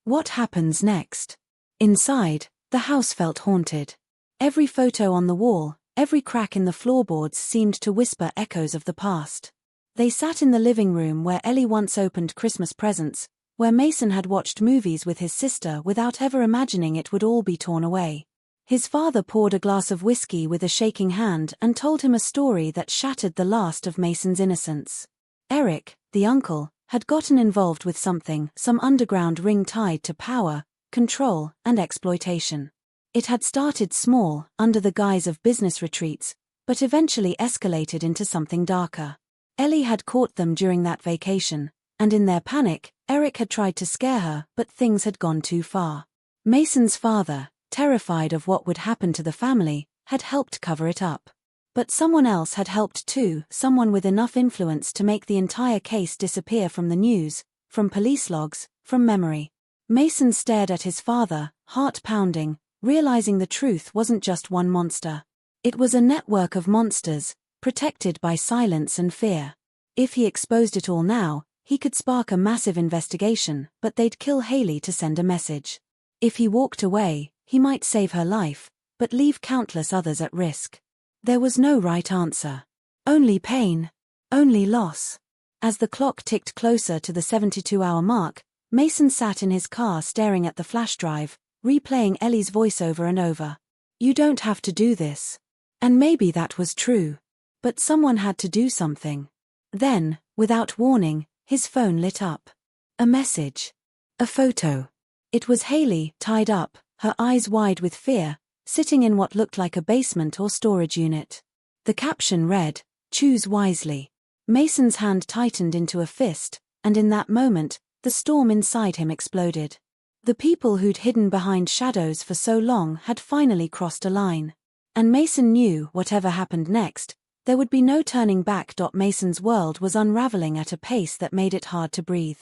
What happens next?" Inside, the house felt haunted. Every photo on the wall, every crack in the floorboards seemed to whisper echoes of the past. They sat in the living room where Ellie once opened Christmas presents, where Mason had watched movies with his sister without ever imagining it would all be torn away. His father poured a glass of whiskey with a shaking hand and told him a story that shattered the last of Mason's innocence. Eric, the uncle, had gotten involved with something, some underground ring tied to power, control, and exploitation. It had started small, under the guise of business retreats, but eventually escalated into something darker. Ellie had caught them during that vacation, and in their panic, Eric had tried to scare her, but things had gone too far. Mason's father, terrified of what would happen to the family, had helped cover it up. But someone else had helped too, someone with enough influence to make the entire case disappear from the news, from police logs, from memory. Mason stared at his father, heart pounding, realizing the truth wasn't just one monster. It was a network of monsters, protected by silence and fear. If he exposed it all now, he could spark a massive investigation, but they'd kill Hailey to send a message. If he walked away, he might save her life, but leave countless others at risk. There was no right answer. Only pain. Only loss. As the clock ticked closer to the 72-hour mark, Mason sat in his car staring at the flash drive, replaying Ellie's voice over and over. "You don't have to do this." And maybe that was true. But someone had to do something. Then, without warning, his phone lit up. A message. A photo. It was Hailey, tied up, her eyes wide with fear, sitting in what looked like a basement or storage unit. The caption read, "Choose wisely." Mason's hand tightened into a fist, and in that moment, the storm inside him exploded. The people who'd hidden behind shadows for so long had finally crossed a line. And Mason knew, whatever happened next, there would be no turning back. Mason's world was unraveling at a pace that made it hard to breathe.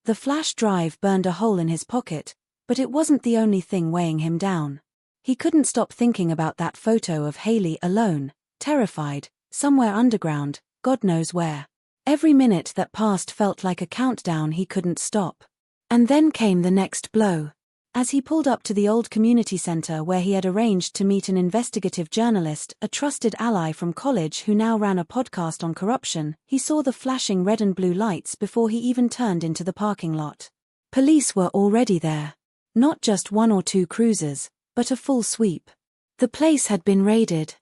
The flash drive burned a hole in his pocket, but it wasn't the only thing weighing him down. He couldn't stop thinking about that photo of Hailey alone, terrified, somewhere underground, God knows where. Every minute that passed felt like a countdown he couldn't stop. And then came the next blow. As he pulled up to the old community center where he had arranged to meet an investigative journalist, a trusted ally from college who now ran a podcast on corruption, he saw the flashing red and blue lights before he even turned into the parking lot. Police were already there. Not just 1 or 2 cruisers, but a full sweep. The place had been raided.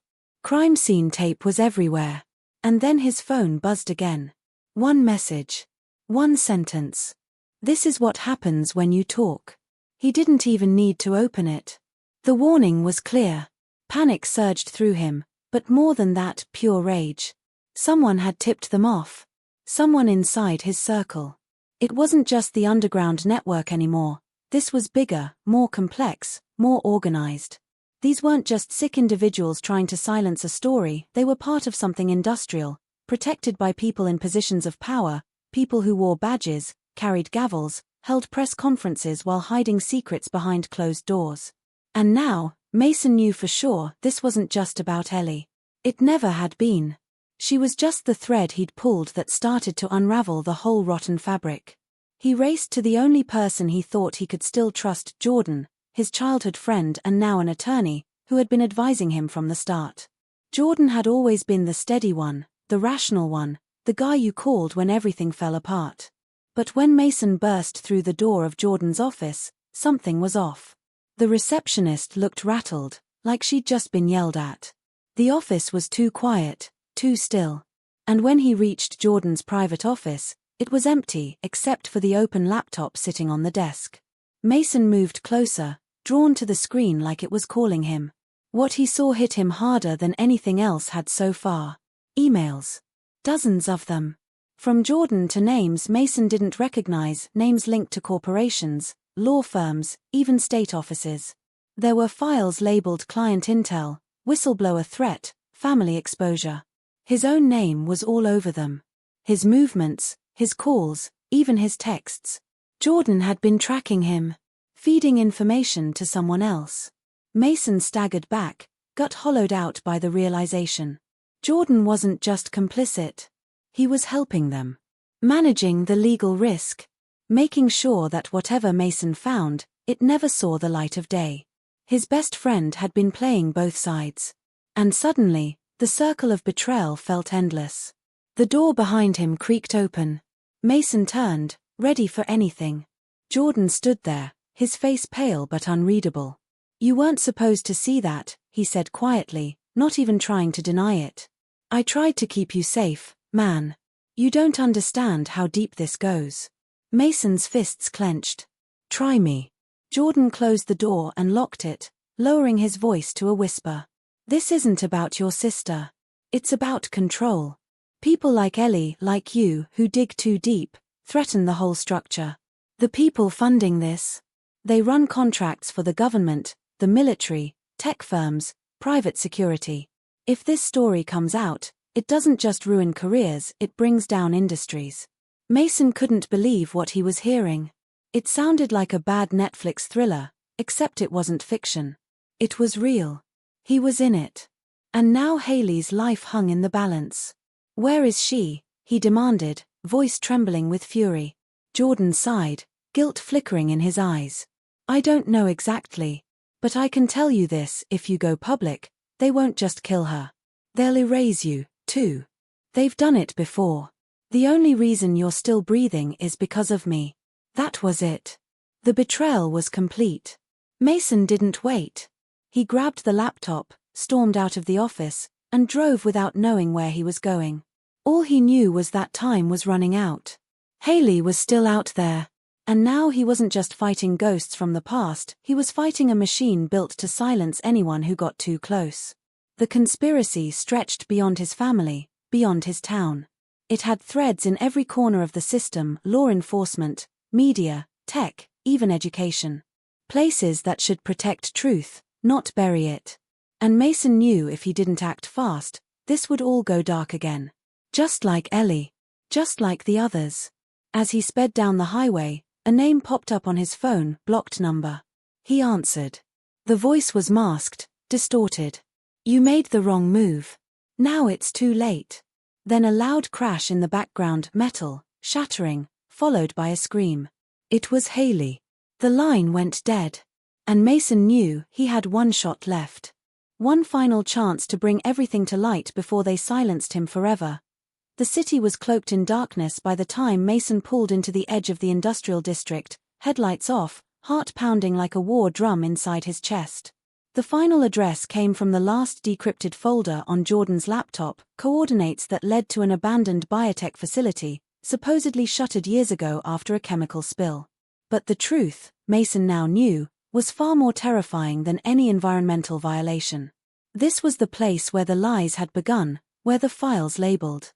Crime scene tape was everywhere. And then his phone buzzed again. One message. One sentence. "This is what happens when you talk." He didn't even need to open it. The warning was clear. Panic surged through him, but more than that, pure rage. Someone had tipped them off. Someone inside his circle. It wasn't just the underground network anymore. This was bigger, more complex, more organized. These weren't just sick individuals trying to silence a story, they were part of something industrial, protected by people in positions of power, people who wore badges, carried gavels, held press conferences while hiding secrets behind closed doors. And now, Mason knew for sure this wasn't just about Ellie. It never had been. She was just the thread he'd pulled that started to unravel the whole rotten fabric. He raced to the only person he thought he could still trust, Jordan, his childhood friend and now an attorney, who had been advising him from the start. Jordan had always been the steady one, the rational one, the guy you called when everything fell apart. But when Mason burst through the door of Jordan's office, something was off. The receptionist looked rattled, like she'd just been yelled at. The office was too quiet, too still. And when he reached Jordan's private office, it was empty except for the open laptop sitting on the desk. Mason moved closer, drawn to the screen like it was calling him. What he saw hit him harder than anything else had so far. Emails. Dozens of them. From Jordan to names Mason didn't recognize, names linked to corporations, law firms, even state offices. There were files labeled client intel, whistleblower threat, family exposure. His own name was all over them. His movements, his calls, even his texts. Jordan had been tracking him, feeding information to someone else. Mason staggered back, gut hollowed out by the realization. Jordan wasn't just complicit. He was helping them. Managing the legal risk. Making sure that whatever Mason found, it never saw the light of day. His best friend had been playing both sides. And suddenly, the circle of betrayal felt endless. The door behind him creaked open. Mason turned, ready for anything. Jordan stood there, his face pale but unreadable. "You weren't supposed to see that," he said quietly, not even trying to deny it. "I tried to keep you safe, man. You don't understand how deep this goes." Mason's fists clenched. "Try me." Jordan closed the door and locked it, lowering his voice to a whisper. "This isn't about your sister. It's about control. People like Ellie, like you, who dig too deep, threaten the whole structure. The people funding this, they run contracts for the government, the military, tech firms, private security. If this story comes out, it doesn't just ruin careers, it brings down industries." Mason couldn't believe what he was hearing. It sounded like a bad Netflix thriller, except it wasn't fiction. It was real. He was in it. And now Hayley's life hung in the balance. "Where is she?" he demanded, voice trembling with fury. Jordan sighed, guilt flickering in his eyes. "I don't know exactly. But I can tell you this, if you go public, they won't just kill her. They'll erase you, too. They've done it before. The only reason you're still breathing is because of me." That was it. The betrayal was complete. Mason didn't wait. He grabbed the laptop, stormed out of the office, and drove without knowing where he was going. All he knew was that time was running out. Hayley was still out there. And now he wasn't just fighting ghosts from the past, he was fighting a machine built to silence anyone who got too close. The conspiracy stretched beyond his family, beyond his town. It had threads in every corner of the system, law enforcement, media, tech, even education. Places that should protect truth, not bury it. And Mason knew if he didn't act fast, this would all go dark again. Just like Ellie. Just like the others. As he sped down the highway, a name popped up on his phone, blocked number. He answered. The voice was masked, distorted. "You made the wrong move. Now it's too late." Then a loud crash in the background, metal, shattering, followed by a scream. It was Hayley. The line went dead. And Mason knew he had one shot left. One final chance to bring everything to light before they silenced him forever. The city was cloaked in darkness by the time Mason pulled into the edge of the industrial district, headlights off, heart pounding like a war drum inside his chest. The final address came from the last decrypted folder on Jordan's laptop, coordinates that led to an abandoned biotech facility, supposedly shuttered years ago after a chemical spill. But the truth, Mason now knew, was far more terrifying than any environmental violation. This was the place where the lies had begun, where the files labeled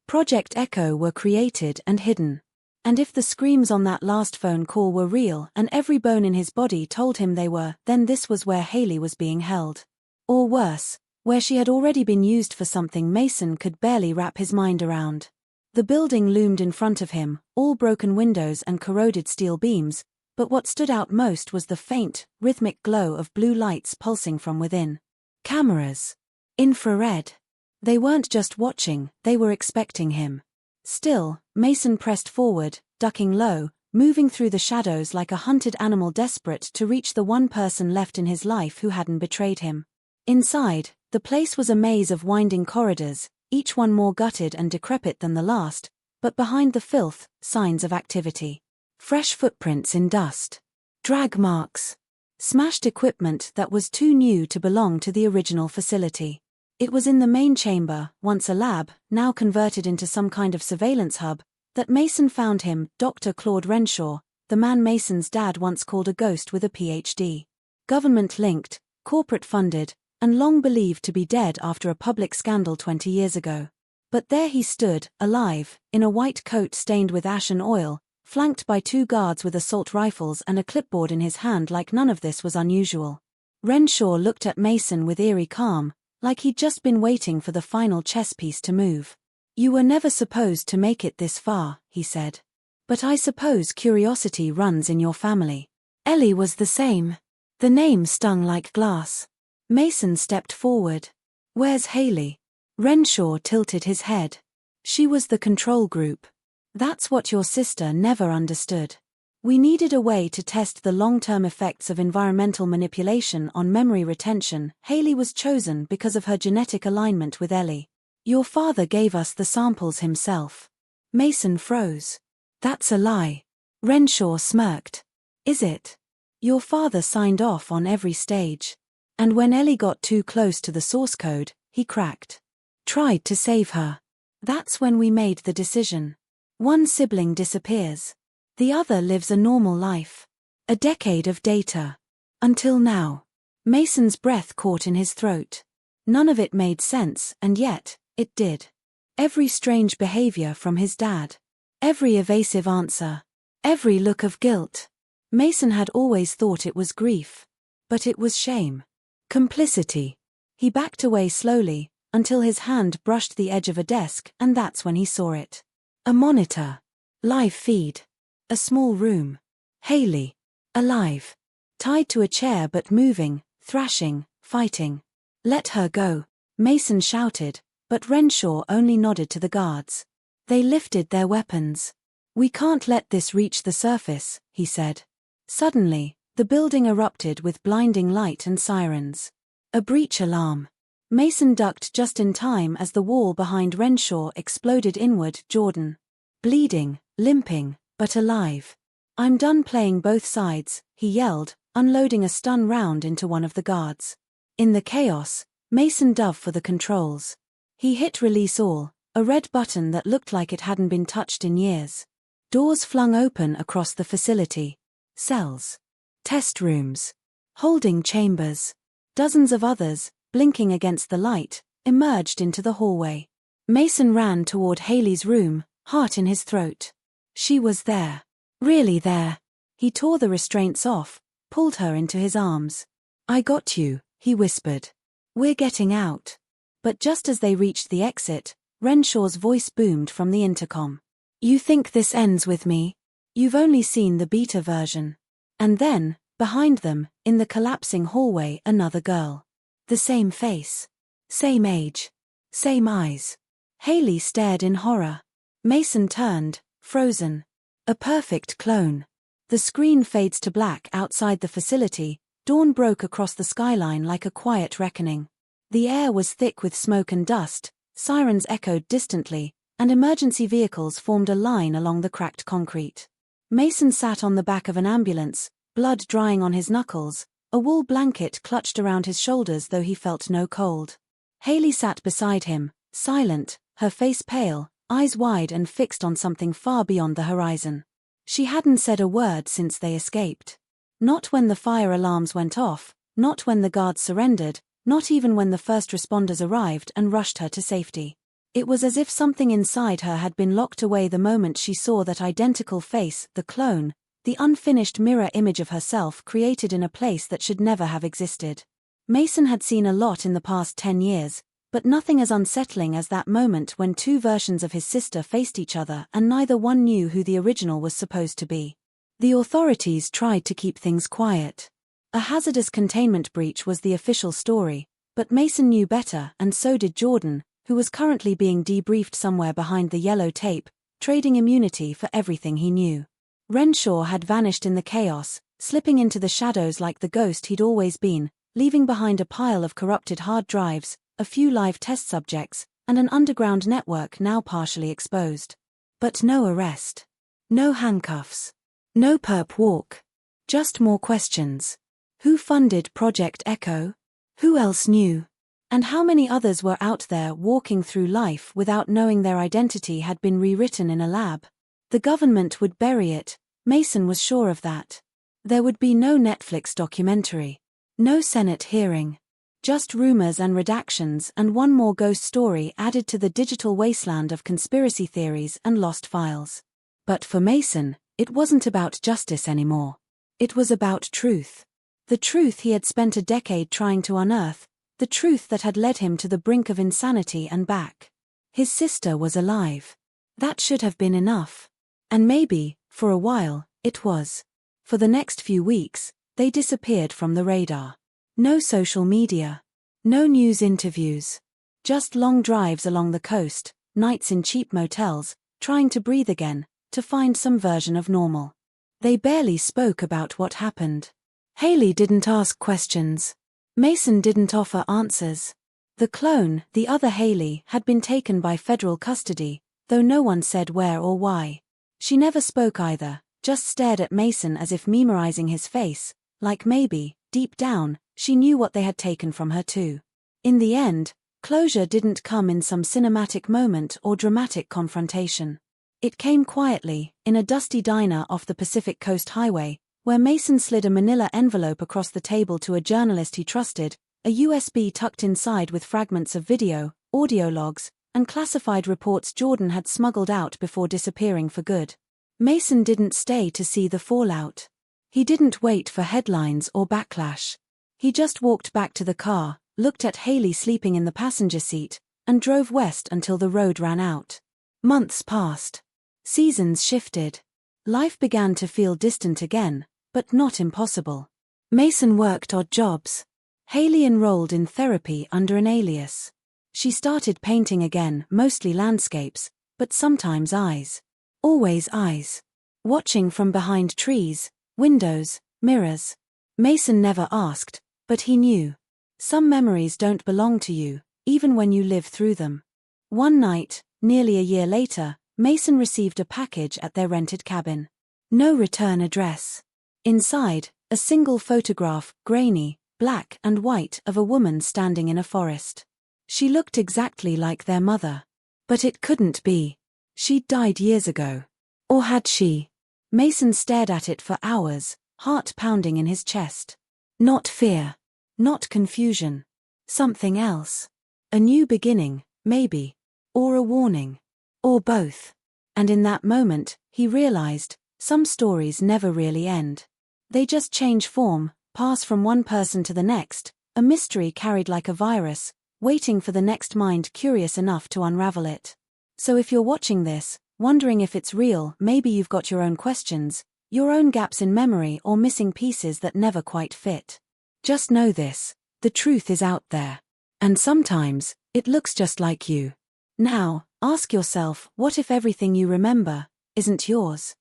Project Echo were created and hidden. And if the screams on that last phone call were real and every bone in his body told him they were, then this was where Haley was being held. Or worse, where she had already been used for something Mason could barely wrap his mind around. The building loomed in front of him, all broken windows and corroded steel beams, but what stood out most was the faint, rhythmic glow of blue lights pulsing from within. Cameras. Infrared. They weren't just watching, they were expecting him. Still, Mason pressed forward, ducking low, moving through the shadows like a hunted animal desperate to reach the one person left in his life who hadn't betrayed him. Inside, the place was a maze of winding corridors, each one more gutted and decrepit than the last, but behind the filth, signs of activity. Fresh footprints in dust. Drag marks. Smashed equipment that was too new to belong to the original facility. It was in the main chamber, once a lab, now converted into some kind of surveillance hub, that Mason found him, Dr. Claude Renshaw, the man Mason's dad once called a ghost with a PhD. Government-linked, corporate-funded, and long believed to be dead after a public scandal 20 years ago. But there he stood, alive, in a white coat stained with ash and oil, flanked by 2 guards with assault rifles and a clipboard in his hand like none of this was unusual. Renshaw looked at Mason with eerie calm, like he'd just been waiting for the final chess piece to move. "You were never supposed to make it this far," he said. "But I suppose curiosity runs in your family." Ellie was the same. The name stung like glass. Mason stepped forward. "Where's Haley?" Renshaw tilted his head. "She was the control group. That's what your sister never understood. We needed a way to test the long-term effects of environmental manipulation on memory retention. Haley was chosen because of her genetic alignment with Ellie. Your father gave us the samples himself." Mason froze. "That's a lie." Renshaw smirked. "Is it? Your father signed off on every stage. And when Ellie got too close to the source code, he cracked. Tried to save her. That's when we made the decision. One sibling disappears. The other lives a normal life. A decade of data. Until now." Mason's breath caught in his throat. None of it made sense, and yet, it did. Every strange behavior from his dad. Every evasive answer. Every look of guilt. Mason had always thought it was grief. But it was shame. Complicity. He backed away slowly, until his hand brushed the edge of a desk, and that's when he saw it. A monitor. Live feed. A small room. Haley. Alive. Tied to a chair but moving, thrashing, fighting. "Let her go," Mason shouted, but Renshaw only nodded to the guards. They lifted their weapons. "We can't let this reach the surface," he said. Suddenly, the building erupted with blinding light and sirens. A breach alarm. Mason ducked just in time as the wall behind Renshaw exploded inward. Jordan. Bleeding, limping, but alive. "I'm done playing both sides," he yelled, unloading a stun round into one of the guards. In the chaos, Mason dove for the controls. He hit release all, a red button that looked like it hadn't been touched in years. Doors flung open across the facility. Cells. Test rooms. Holding chambers. Dozens of others, blinking against the light, emerged into the hallway. Mason ran toward Haley's room, heart in his throat. She was there. Really there. He tore the restraints off, pulled her into his arms. "I got you," he whispered. "We're getting out." But just as they reached the exit, Renshaw's voice boomed from the intercom. "You think this ends with me? You've only seen the beta version." And then, behind them, in the collapsing hallway, another girl. The same face. Same age. Same eyes. Haley stared in horror. Mason turned, frozen. A perfect clone. The screen fades to black outside the facility. Dawn broke across the skyline like a quiet reckoning. The air was thick with smoke and dust, sirens echoed distantly, and emergency vehicles formed a line along the cracked concrete. Mason sat on the back of an ambulance, blood drying on his knuckles, a wool blanket clutched around his shoulders though he felt no cold. Haley sat beside him, silent, her face pale, eyes wide and fixed on something far beyond the horizon. She hadn't said a word since they escaped. Not when the fire alarms went off, not when the guards surrendered, not even when the first responders arrived and rushed her to safety. It was as if something inside her had been locked away the moment she saw that identical face, the clone, the unfinished mirror image of herself created in a place that should never have existed. Mason had seen a lot in the past 10 years, but nothing as unsettling as that moment when two versions of his sister faced each other and neither one knew who the original was supposed to be. The authorities tried to keep things quiet. A hazardous containment breach was the official story, but Mason knew better, and so did Jordan, who was currently being debriefed somewhere behind the yellow tape, trading immunity for everything he knew. Renshaw had vanished in the chaos, slipping into the shadows like the ghost he'd always been, leaving behind a pile of corrupted hard drives, a few live test subjects, and an underground network now partially exposed. But no arrest. No handcuffs. No perp walk. Just more questions. Who funded Project Echo? Who else knew? And how many others were out there walking through life without knowing their identity had been rewritten in a lab? The government would bury it, Mason was sure of that. There would be no Netflix documentary. No Senate hearing. Just rumors and redactions and one more ghost story added to the digital wasteland of conspiracy theories and lost files. But for Mason, it wasn't about justice anymore. It was about truth. The truth he had spent a decade trying to unearth, the truth that had led him to the brink of insanity and back. His sister was alive. That should have been enough. And maybe, for a while, it was. For the next few weeks, they disappeared from the radar. No social media. No news interviews. Just long drives along the coast, nights in cheap motels, trying to breathe again, to find some version of normal. They barely spoke about what happened. Haley didn't ask questions. Mason didn't offer answers. The clone, the other Haley, had been taken by federal custody, though no one said where or why. She never spoke either, just stared at Mason as if memorizing his face, like maybe, deep down, she knew what they had taken from her too. In the end, closure didn't come in some cinematic moment or dramatic confrontation. It came quietly, in a dusty diner off the Pacific Coast Highway, where Mason slid a manila envelope across the table to a journalist he trusted, a USB tucked inside with fragments of video, audio logs, and classified reports Jordan had smuggled out before disappearing for good. Mason didn't stay to see the fallout. He didn't wait for headlines or backlash. He just walked back to the car, looked at Haley sleeping in the passenger seat, and drove west until the road ran out. Months passed. Seasons shifted. Life began to feel distant again, but not impossible. Mason worked odd jobs. Haley enrolled in therapy under an alias. She started painting again, mostly landscapes, but sometimes eyes. Always eyes. Watching from behind trees, windows, mirrors. Mason never asked, but he knew. Some memories don't belong to you, even when you live through them. One night, nearly a year later, Mason received a package at their rented cabin. No return address. Inside, a single photograph, grainy, black and white, of a woman standing in a forest. She looked exactly like their mother. But it couldn't be. She'd died years ago. Or had she? Mason stared at it for hours, heart pounding in his chest. Not fear. Not confusion. Something else. A new beginning, maybe. Or a warning. Or both. And in that moment, he realized, some stories never really end. They just change form, pass from one person to the next, a mystery carried like a virus, waiting for the next mind curious enough to unravel it. So if you're watching this, wondering if it's real, maybe you've got your own questions, your own gaps in memory or missing pieces that never quite fit. Just know this, the truth is out there. And sometimes, it looks just like you. Now, ask yourself, what if everything you remember isn't yours?